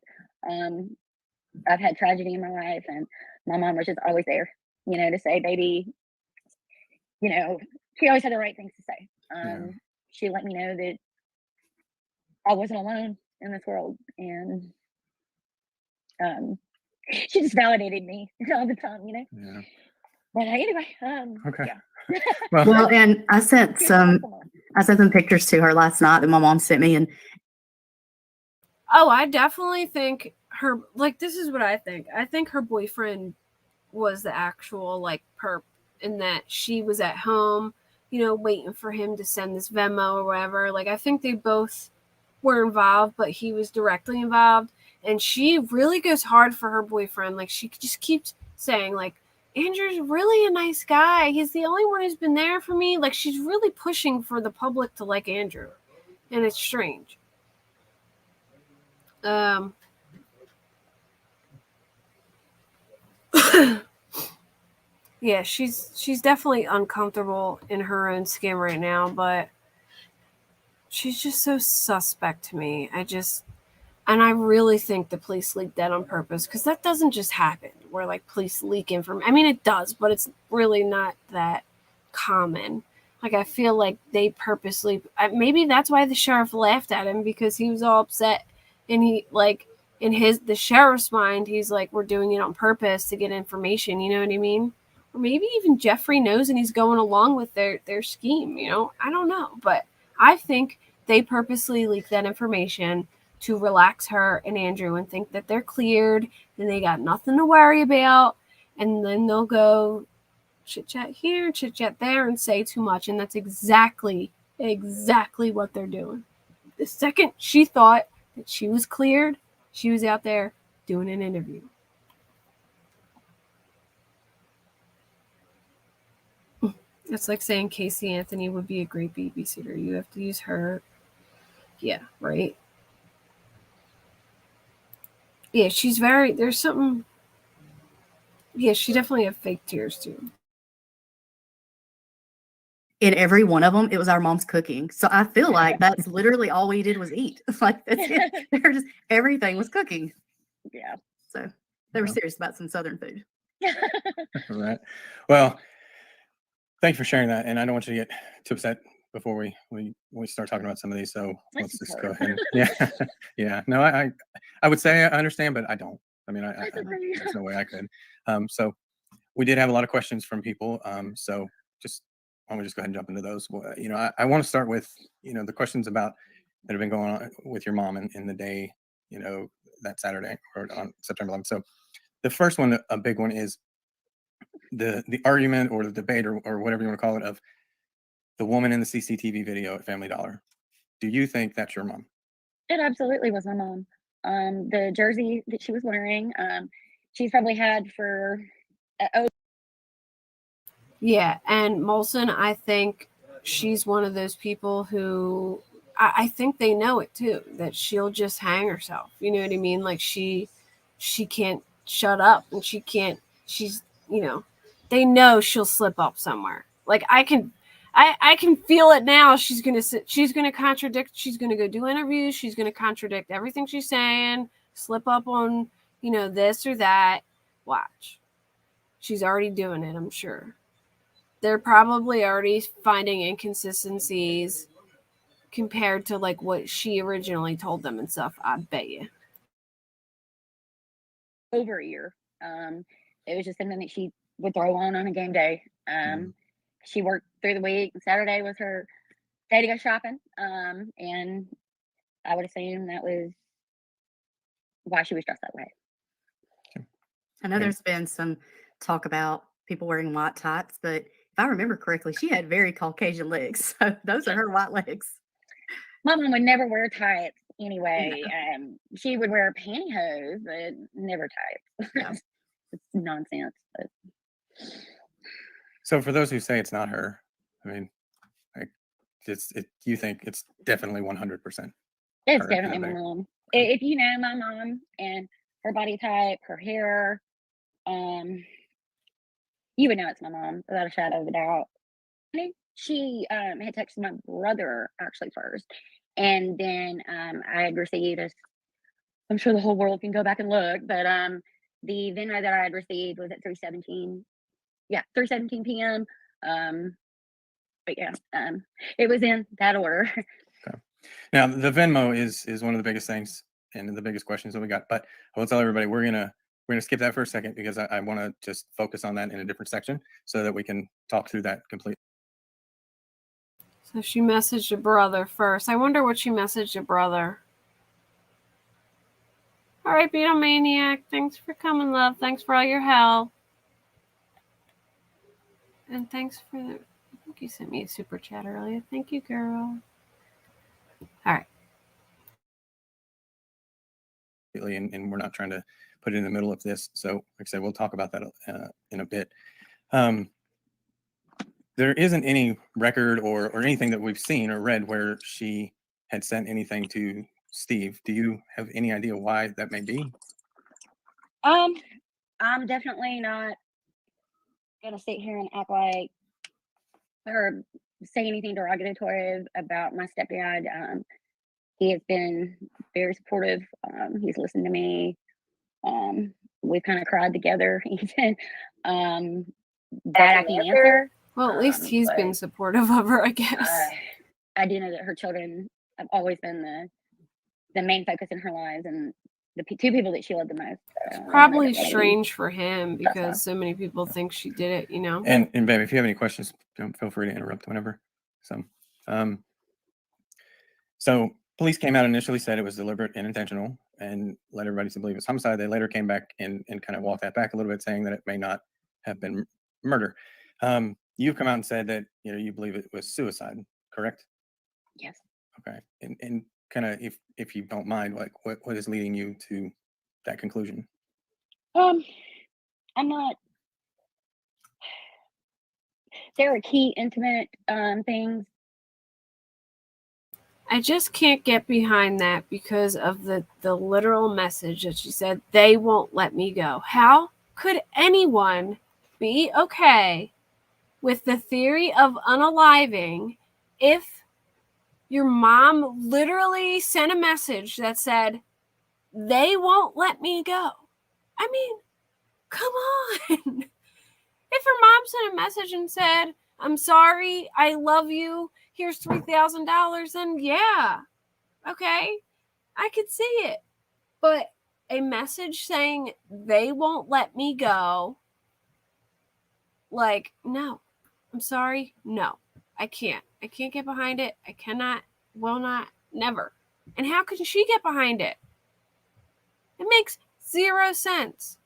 I've had tragedy in my life, and my mom was just always there, to say, baby, she always had the right things to say. She let me know that I wasn't alone in this world, and she just validated me all the time, Yeah. But anyway, okay. Yeah. Well, and I sent some pictures to her last night that my mom sent me, and I definitely think her, like, this is what I think. I think her boyfriend was the actual perp, in that she was at home, waiting for him to send this Venmo or whatever. Like, I think they both were involved, but he was directly involved. And she really goes hard for her boyfriend. Like, she just keeps saying, like, Andrew's really a nice guy. He's the only one who's been there for me. Like, she's really pushing for the public to like Andrew. And it's strange. Yeah, she's definitely uncomfortable in her own skin right now, but she's just so suspect to me. And I really think the police leaked that on purpose, because that doesn't just happen where like police leak information. I mean, it does, but it's really not that common. Like, I feel like they purposely, maybe that's why the sheriff laughed at him, because he was all upset, and he, like, in the sheriff's mind, he's like, we're doing it on purpose to get information, you know what I mean? Or maybe even Jeffrey knows and he's going along with their scheme, I don't know. But I think they purposely leaked that information to relax her and Andrew and think that they're cleared and they got nothing to worry about. And then they'll go chit-chat here, chit-chat there, and say too much. And that's exactly what they're doing. The second she thought that she was cleared, she was out there doing an interview. It's like saying Casey Anthony would be a great babysitter. You have to use her. Yeah, right? Yeah, she's there's something. Yeah, she definitely had fake tears too. in every one of them, it was our mom's cooking. So I feel like that's literally all we did was eat. Like that's it. They're just everything was cooking. Yeah. So they were serious about some Southern food. Right. Well, thank you for sharing that. And I don't want you to get too upset before we start talking about some of these. So let's just go ahead. Yeah. No, I would say I understand, but I don't. I mean, there's no way I could. So we did have a lot of questions from people. So just why don't we just go ahead and jump into those? Well, I want to start with, the questions about that have been going on with your mom in the day, that Saturday or on September 11th. So the first one, a big one, is the argument or the debate or whatever you want to call it of the woman in the CCTV video at Family Dollar. Do you think that's your mom? It absolutely was my mom. The jersey that she was wearing, she's probably had for Yeah, and Molson, I think she's one of those people who I think they know it too, that she'll just hang herself. You know what I mean? Like she can't shut up, and she's they know she'll slip up somewhere. Like I can feel it now. She's gonna contradict, she's gonna go do interviews, she's gonna contradict everything she's saying, slip up on, this or that. Watch. She's already doing it, I'm sure. They're probably already finding inconsistencies compared to like what she originally told them and stuff. I bet you. Over a year. It was just something that she would throw on a game day. She worked through the week. Saturday was her day to go shopping. And I would assume that was why she was dressed that way. I know there's been some talk about people wearing white tights, but if I remember correctly, she had very Caucasian legs. So those are her white legs. My mom would never wear tights anyway. She would wear pantyhose, but never tights. Yeah. It's nonsense. But. So for those who say it's not her, I mean, you think it's definitely 100%. It's definitely my mom. If you know my mom and her body type, her hair, you would know it's my mom without a shadow of a doubt. She had texted my brother actually first, and then I had received I'm sure the whole world can go back and look, but the Venmo that I had received was at 3:17. Yeah, 3:17 p.m. But yeah, it was in that order. Okay. Now the Venmo is one of the biggest things and the biggest questions that we got. But I will tell everybody we're gonna skip that for a second because I want to just focus on that in a different section so that we can talk through that completely. So she messaged a brother first. I wonder what she messaged a brother. All right, Beatlemaniac. Thanks for coming, love. Thanks for all your help. And thanks for I think you sent me a super chat earlier. Thank you, girl. All right. And we're not trying to put it in the middle of this. So like I said, we'll talk about that in a bit. There isn't any record or anything that we've seen or read where she had sent anything to Steve. Do you have any idea why that may be? I'm definitely not gonna sit here and act like or say anything derogatory about my stepdad. He has been very supportive. He's listened to me. We've kind of cried together even. That I can answer. Well, at least he's been supportive of her, I guess. I do know that her children have always been the main focus in her lives and the two people that she loved the most. It's probably strange for him because so many people think she did it, And babe, if you have any questions, feel free to interrupt whenever. So police came out and initially said it was deliberate and intentional and led everybody to believe it was homicide. They later came back and kind of walked that back a little bit, saying that it may not have been murder. You've come out and said that you believe it was suicide, correct? Yes. Okay. And kind of if you don't mind, like what is leading you to that conclusion? I'm not. There are key intimate things. I just can't get behind that because of the literal message that she said, they won't let me go. How could anyone be okay with the theory of unaliving if your mom literally sent a message that said, they won't let me go? I mean, come on. If her mom sent a message and said, I'm sorry, I love you, here's $3,000, then yeah, okay, I could see it. But a message saying they won't let me go, like, no, I'm sorry, no, I can't get behind it. I cannot, will not, never. And how can she get behind it? It makes zero sense.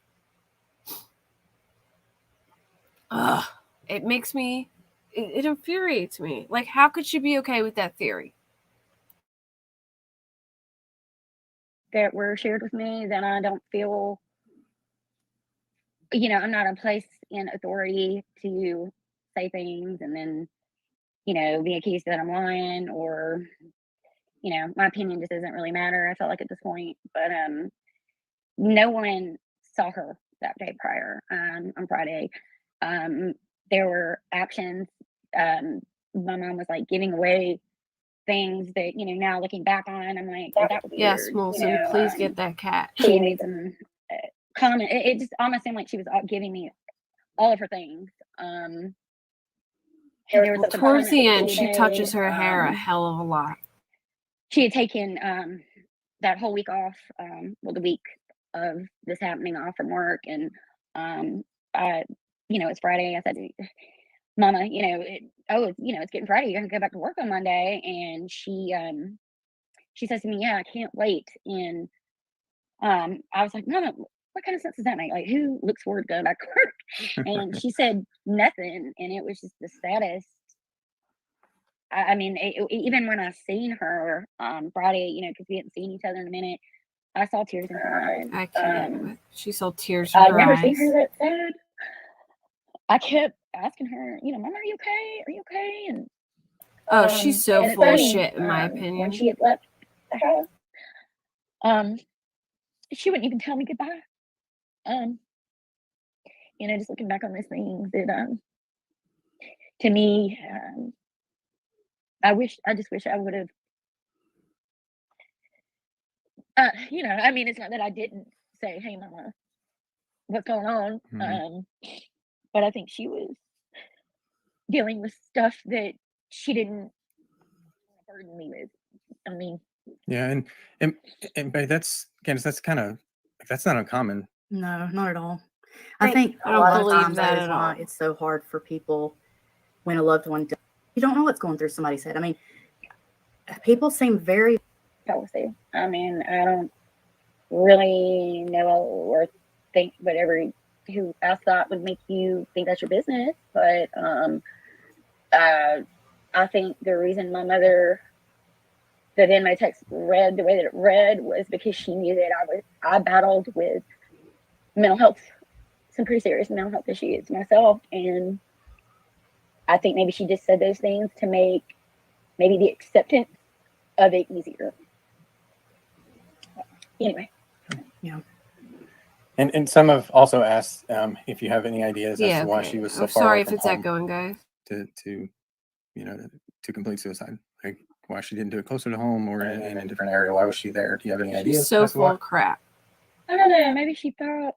Ugh, it makes me, it infuriates me. Like, how could she be okay with that theory? That were shared with me, then I don't feel, I'm not in place in authority to say things and then, be accused that I'm lying, or, my opinion just doesn't really matter, I felt like, at this point. But no one saw her that day prior, on Friday. There were actions. My mom was like giving away things that, now looking back on, I'm like, well, that was Yes, weird. Molson, please get that cat. She made some comment. It just almost seemed like she was giving me all of her things. Well, towards the end, she touches her hair a hell of a lot. She had taken that whole week off, the week of this happening, off from work, and it's Friday. I said, Mama, it's getting Friday. You're gonna go back to work on Monday. And she says to me, yeah, I can't wait. And I was like, Mama, what kind of sense does that make? Like, who looks forward to going back to work? And she said nothing. And it was just the saddest. I mean, even when I seen her Friday, because we hadn't seen each other in a minute, I saw tears in her eyes. I can't. She saw tears in I've her never eyes. seen her that sad. I kept asking her, Mama, are you okay? Are you okay? And she's so full of shit, in my opinion. When she had left the house, she wouldn't even tell me goodbye. Just looking back on these things, that to me, I just wish I would have. I mean, it's not that I didn't say, hey, Mama, what's going on? Mm-hmm. But I think she was dealing with stuff that she didn't burden me with. I mean, yeah, and but that's kind of, that's not uncommon. No, not at all. I think I a don't lot of believe times that that is at why all. it's so hard for people when a loved one dies. You don't know what's going through somebody's head. I mean, people seem very policy. I mean, I don't really know or think whatever who I thought would make you think that's your business. But I think the reason my mother, that in my text read the way that it read, was because she knew that I battled with mental health, some pretty serious mental health issues myself. And I think maybe she just said those things to make maybe the acceptance of it easier. Anyway. Yeah. And some have also asked if you have any ideas as to why okay. she was so I'm far sorry away if from it's home echoing, guys. to complete suicide. Like, why she didn't do it closer to home or in a different area. Why was she there? Do you have any ideas? She's so full of crap. I don't know. Maybe she thought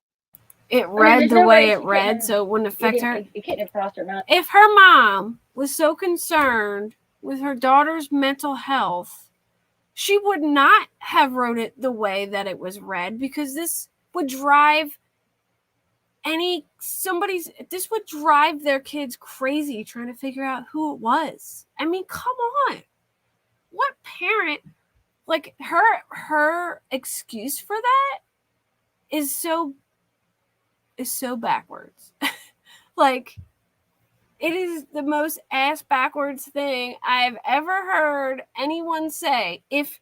it read the way it read, so it wouldn't affect her. It couldn't have crossed her mind. If her mom was so concerned with her daughter's mental health, she would not have wrote it the way that it was read, because this would drive this would drive their kids crazy trying to figure out who it was. I mean, come on. What parent, like, her excuse for that is so backwards. Like, it is the most ass backwards thing I've ever heard anyone say. If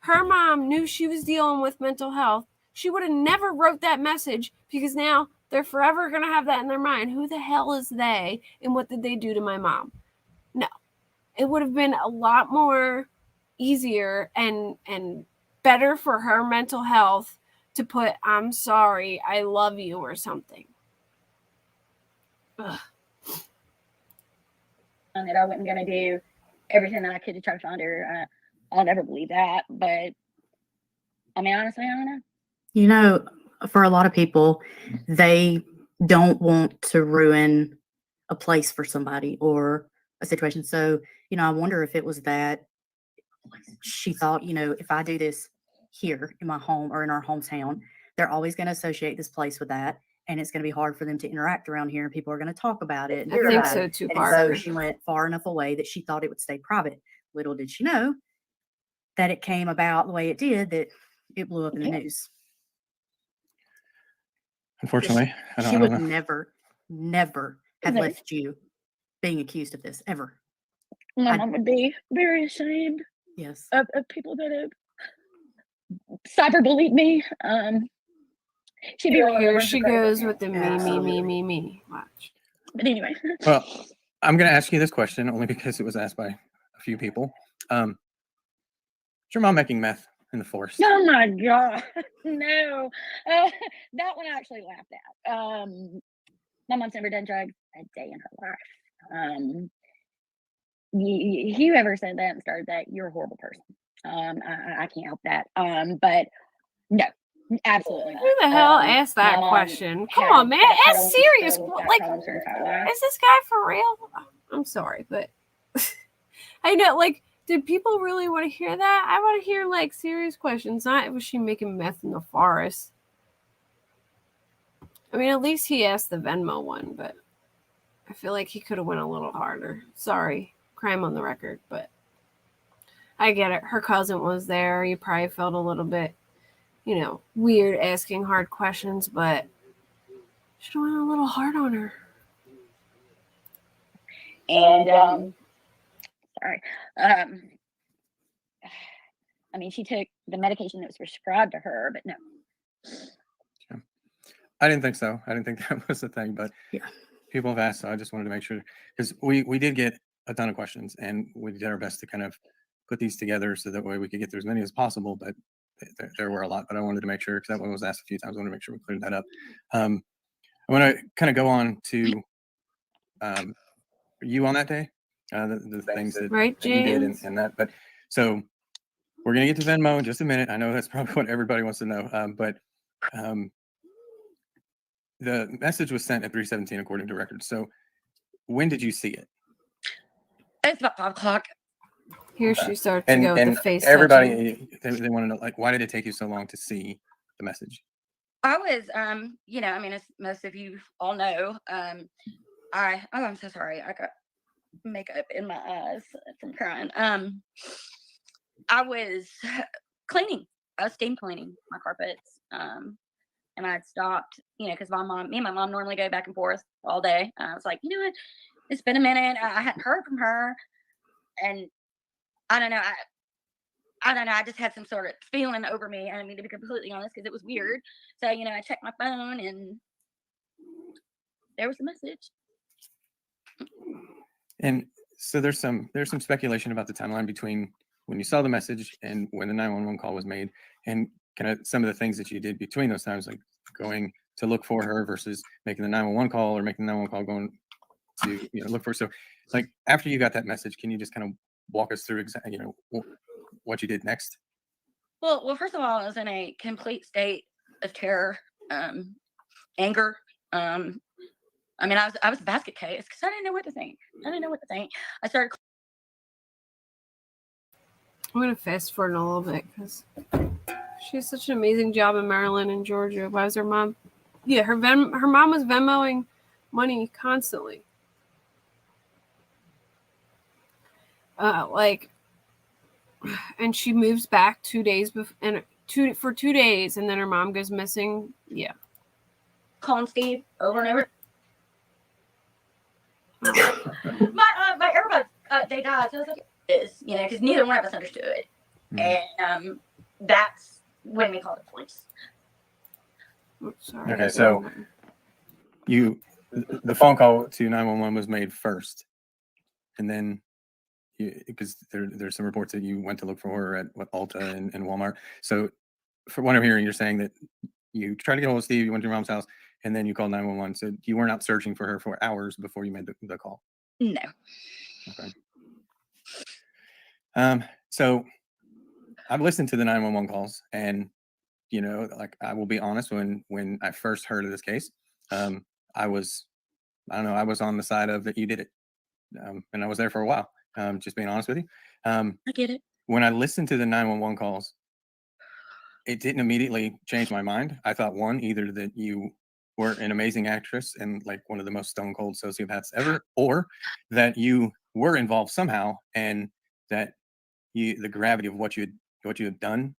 her mom knew she was dealing with mental health, she would have never wrote that message, because now they're forever going to have that in their mind. Who the hell is they, and what did they do to my mom? No. It would have been a lot more easier and better for her mental health to put, I'm sorry, I love you, or something. Ugh. that I wasn't going to do everything that I could to try to find her. I'll never believe that. But I mean, honestly, I don't know. You know, for a lot of people, they don't want to ruin a place for somebody or a situation. So, you know, I wonder if it was that she thought, you know, if I do this here in my home or in our hometown, they're always going to associate this place with that. And it's going to be hard for them to interact around here, and people are going to talk about it. And I hear think about so it. too, And Parker. so she went far enough away that she thought it would stay private. Little did she know that it came about the way it did, that it blew up in the news. Unfortunately, She I would don't know. never have Never. left you being accused of this ever. My mom would be very ashamed Yes. of people that have cyberbullied me. She'd be all Here over she her grave goes right with the now. me. Watch. But anyway. Well, I'm going to ask you this question only because it was asked by a few people. Is your mom making meth in the forest? Oh my God, no. That one I actually laughed at. My mom's never done drugs a day in her life. Whoever said that and started that, you're a horrible person. I can't help that. But no, absolutely not. Who the hell asked that question? Come on, man. That's serious. Like, is this guy for real? I'm sorry, but I know, like, did people really want to hear that? I want to hear, like, serious questions. Not, was she making meth in the forest? I mean, at least he asked the Venmo one, but I feel like he could have went a little harder. Sorry, crime on the record, but I get it. Her cousin was there. You probably felt a little bit, you know, weird asking hard questions, but should have went a little hard on her. And sorry. I mean, she took the medication that was prescribed to her, but no. I didn't think so. I didn't think that was the thing, but yeah, people have asked, so I just wanted to make sure, because we did get a ton of questions, and we did our best to kind of put these together so that way we could get through as many as possible, but there were a lot, but I wanted to make sure, because that one was asked a few times, I want to make sure we cleared that up. I want to kind of go on to you on that day, the things that, right, that you did James? and that, but so we're going to get to Venmo in just a minute. I know that's probably what everybody wants to know, but the message was sent at 3:17 according to records. So when did you see it? It's about 5 o'clock. Here she starts to go with the face. Everybody, they want to know, like, why did it take you so long to see the message? I was, you know, I mean, as most of you all know, I'm so sorry. I got makeup in my eyes from crying. I was cleaning. I was steam cleaning my carpets. And I had stopped, you know, because me and my mom normally go back and forth all day. I was like, you know what? It's been a minute. I hadn't heard from her. And I don't know. I don't know. I just had some sort of feeling over me. I mean, to be completely honest, because it was weird. So, you know, I checked my phone and there was a message. And so there's some speculation about the timeline between when you saw the message and when the 911 call was made, and kind of some of the things that you did between those times, like going to look for her versus making the 911 call, or making the 911 call going to, you know, look for her. So, like, after you got that message, can you just kind of walk us through exactly, you know, what you did next? Well, first of all, I was in a complete state of terror, anger. I mean, I was a basket case because I didn't know what to think. I started. I'm going to fast forward a little bit because she has such an amazing job in Maryland and Georgia. Why was her mom? Yeah, her mom was Venmoing money constantly. And she moves back 2 days for 2 days, and then her mom goes missing. Yeah. Calling Steve over and over. My earbuds, they died. So I was like, you know, because neither one of us understood. And that's when we called the police. Sorry. Okay, so the phone call to 911 was made first, and then because there's some reports that you went to look for her at Ulta and Walmart. So from what I'm hearing, you're saying that you tried to get hold of Steve, you went to your mom's house, and then you called 911. So you weren't out searching for her for hours before you made the call? No. Okay. So I've listened to the 911 calls, and like, I will be honest, when I first heard of this case, I was on the side of that you did it, and I was there for a while. Just being honest with you. I get it. When I listened to the 911 calls, it didn't immediately change my mind. I thought, one, either that you were an amazing actress and like one of the most stone cold sociopaths ever, or that you were involved somehow, and that the gravity of what you had done,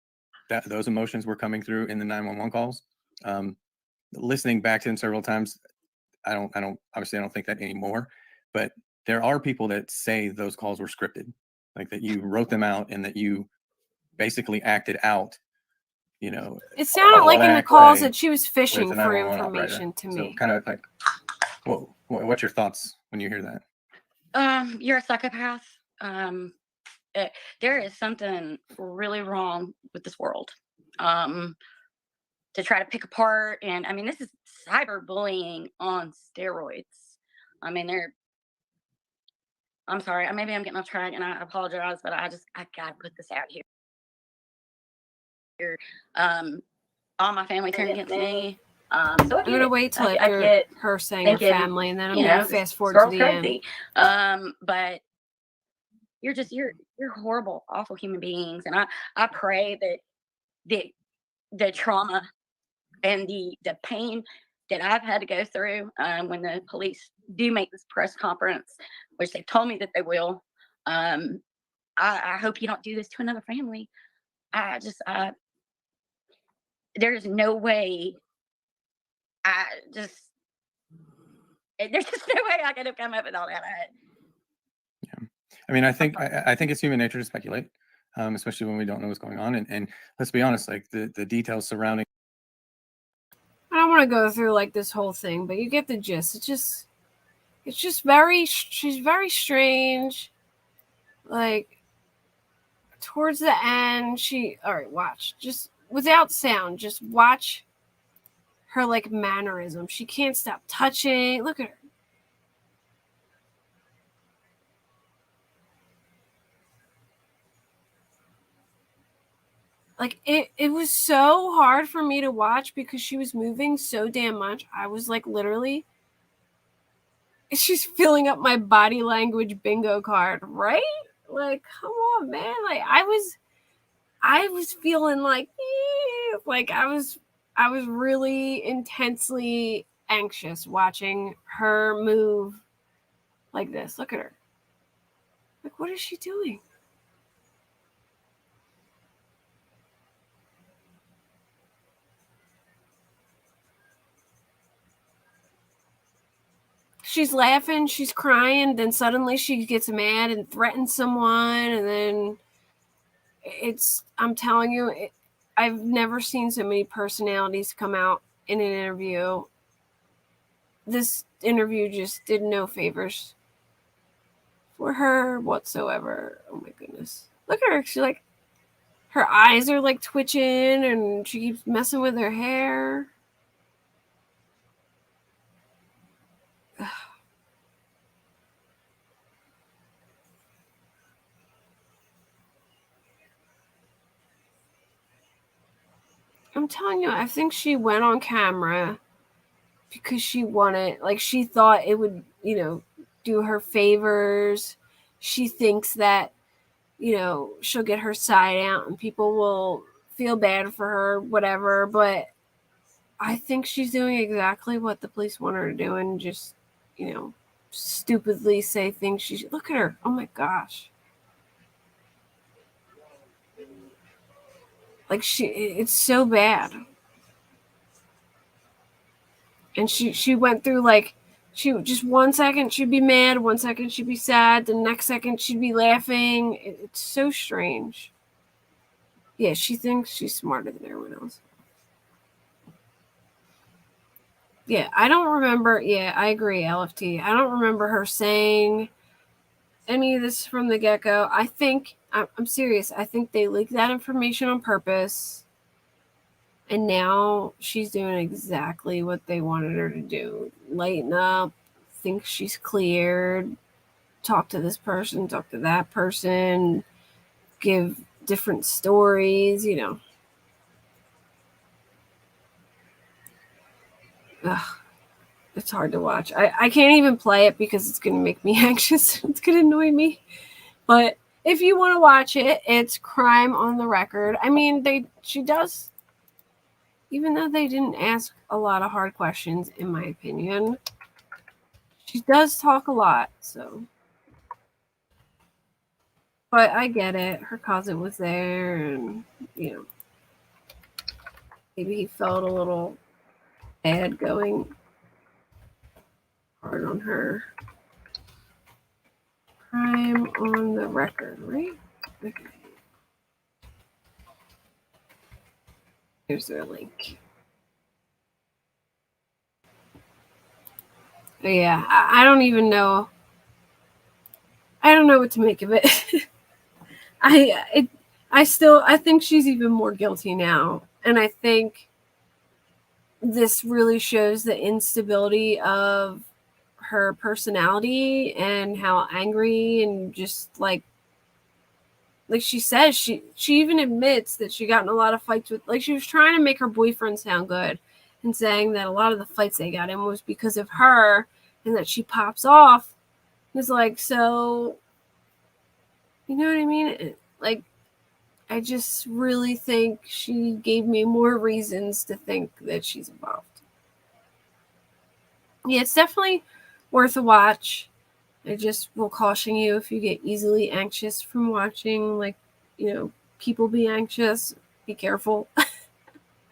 that those emotions were coming through in the 911 calls. Listening back to them several times, I don't obviously I don't think that anymore, but there are people that say those calls were scripted, like that you wrote them out and that you basically acted out. It sounded like in the calls that she was fishing for information to me. So kind of like, what's your thoughts when you hear that? You're a psychopath. There is something really wrong with this world. To try to pick apart, and I mean, this is cyberbullying on steroids. I mean, I'm sorry, maybe I'm getting off track, and I apologize, but I gotta put this out here. All my family turned against me. So I'm gonna wait till I after get her saying her family, and then I'm gonna fast forward to the crazy. end. But you're horrible, awful human beings, and I pray that the trauma and the pain that I've had to go through when the police do make this press conference, which they've told me that they will. I hope you don't do this to another family. There's no way. There's just no way I could have come up with all that. Yeah, I mean, I think it's human nature to speculate, especially when we don't know what's going on. And let's be honest, like the details surrounding. I don't want to go through like this whole thing, but you get the gist. She's very strange. Like towards the end, all right, watch, just without sound, just watch her like mannerism. She can't stop touching. Look at her. Like it was so hard for me to watch because she was moving so damn much. I was like literally, she's filling up my body language bingo card, right? Like, come on, man. Like I was feeling like I was really intensely anxious watching her move like this. Look at her. Like, what is she doing? She's laughing, she's crying, then suddenly she gets mad and threatens someone, and then I'm telling you, I've never seen so many personalities come out in an interview. This interview just did no favors for her whatsoever. Oh my goodness. Look at her. She's like, her eyes are like twitching, and she keeps messing with her hair. I'm telling you, I think she went on camera because she wanted, like, she thought it would, do her favors. She thinks that, she'll get her side out and people will feel bad for her, whatever. But I think she's doing exactly what the police want her to do and just, stupidly say things. Look at her. Oh my gosh. Like it's so bad. And she went through like, she just 1 second she'd be mad, 1 second she'd be sad, the next second she'd be laughing. It's so strange. Yeah, she thinks she's smarter than everyone else. Yeah, I don't remember. Yeah, I agree, LFT. I don't remember her saying any of this from the get-go. I think, I'm serious, I think they leaked that information on purpose. And now she's doing exactly what they wanted her to do. Lighten up, think she's cleared, talk to this person, talk to that person, give different stories, you know. Ugh, it's hard to watch. I can't even play it because it's going to make me anxious. It's going to annoy me. But if you want to watch it, it's Crime on the Record. I mean, she does, even though they didn't ask a lot of hard questions, in my opinion, she does talk a lot, so. But I get it. Her cousin was there, and, you know, maybe he felt a little bad going hard on her. Crime on the Record, right? Okay. Here's their link. But yeah, I don't even know. I don't know what to make of it. I think she's even more guilty now. And I think this really shows the instability of her personality and how angry and just like she says, she even admits that she got in a lot of fights with, like, she was trying to make her boyfriend sound good and saying that a lot of the fights they got in was because of her and that she pops off. It's like, so, you know what I mean? Like, I just really think she gave me more reasons to think that she's involved. Yeah, it's definitely worth a watch. I just will caution you, if you get easily anxious from watching, like, you know, people be anxious, be careful.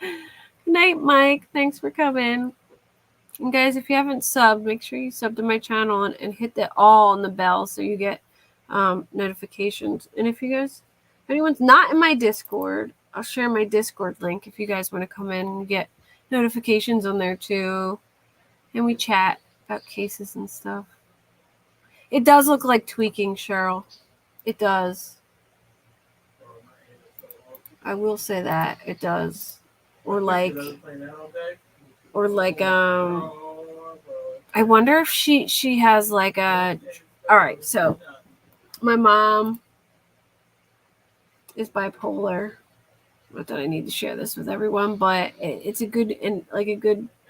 Good night, Mike. Thanks for coming. And guys, if you haven't subbed, make sure you sub to my channel and hit the all on the bell so you get notifications. And if anyone's not in my Discord, I'll share my Discord link if you guys want to come in and get notifications on there too. And we chat about cases and stuff. It does look like tweaking, Cheryl. It does. I will say that. It does. Or like I wonder if she has like a, all right, so my mom is bipolar. Not that I need to share this with everyone, but it's a good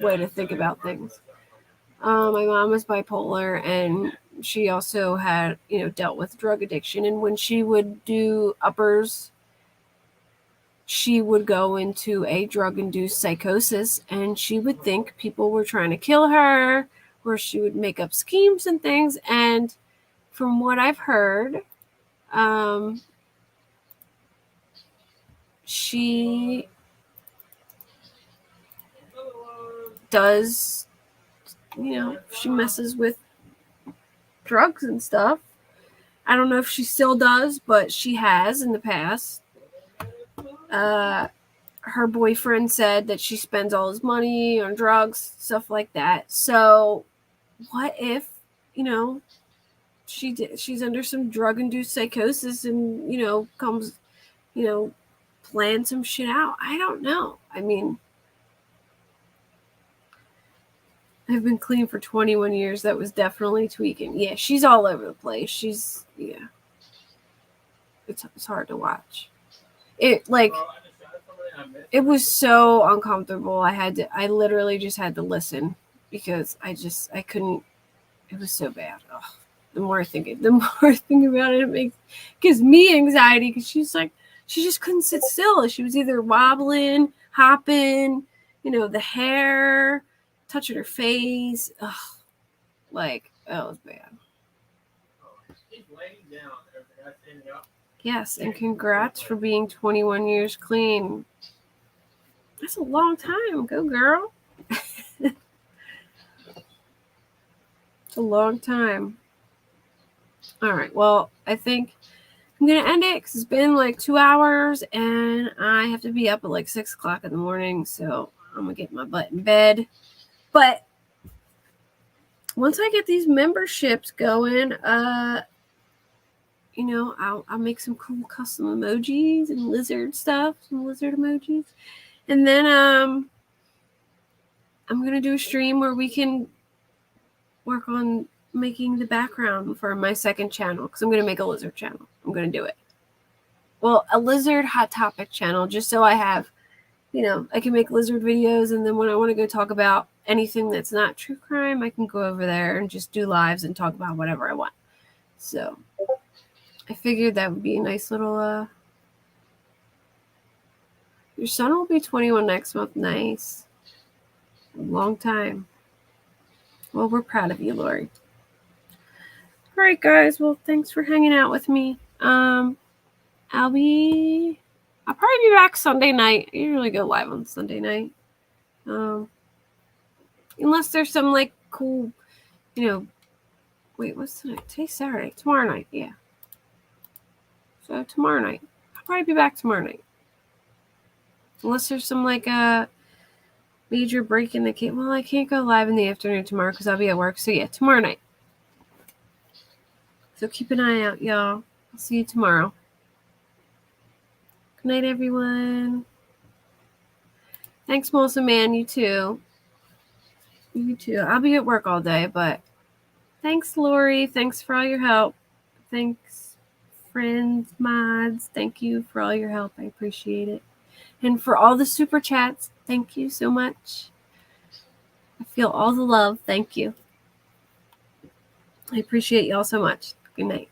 way to think about things. My mom is bipolar, and she also had, you know, dealt with drug addiction. And when she would do uppers, she would go into a drug-induced psychosis, and she would think people were trying to kill her, or she would make up schemes and things. And from what I've heard, she does, you know, she messes with drugs and stuff. I don't know if she still does, but she has in the past. Her boyfriend said that she spends all his money on drugs, stuff like that. So what if, you know, she's under some drug-induced psychosis and, you know, comes, you know, plan some shit out? I don't know. I mean, I've been clean for 21 years. That was definitely tweaking. Yeah, she's all over the place. Yeah. It's hard to watch. It was so uncomfortable. I literally just had to listen because I couldn't. It was so bad. Ugh. The more I think about it, gives me anxiety because she just couldn't sit still. She was either wobbling, hopping, you know, the hair, touching her face. Ugh. Like, that was bad. Yes, and congrats for being 21 years clean. That's a long time. Go, girl. It's a long time. All right. Well, I think I'm going to end it because it's been like 2 hours and I have to be up at like 6 o'clock in the morning. So I'm going to get my butt in bed. But once I get these memberships going, you know, I'll make some cool custom emojis and lizard stuff, some lizard emojis. And then I'm going to do a stream where we can work on making the background for my second channel because I'm going to make a lizard channel. I'm going to do it. Well, a lizard hot topic channel, just so I have, I can make lizard videos, and then when I want to go talk about anything that's not true crime, I can go over there and just do lives and talk about whatever I want. So I figured that would be a nice little, your son will be 21 next month. Nice. A long time. Well, we're proud of you, Lori. All right, guys. Well, thanks for hanging out with me. I'll probably be back Sunday night. I usually go live on Sunday night. Unless there's some like cool, wait, what's tonight? Today's Saturday. Tomorrow night, yeah. So tomorrow night. I'll probably be back tomorrow night. Unless there's some like major break in the case. Well, I can't go live in the afternoon tomorrow because I'll be at work. So yeah, tomorrow night. So keep an eye out, y'all. I'll see you tomorrow. Good night, everyone. Thanks, Melissa, man. You too. You too. I'll be at work all day, but thanks, Lori. Thanks for all your help. Thanks, friends, mods. Thank you for all your help. I appreciate it. And for all the super chats, thank you so much. I feel all the love. Thank you. I appreciate y'all so much. Good night.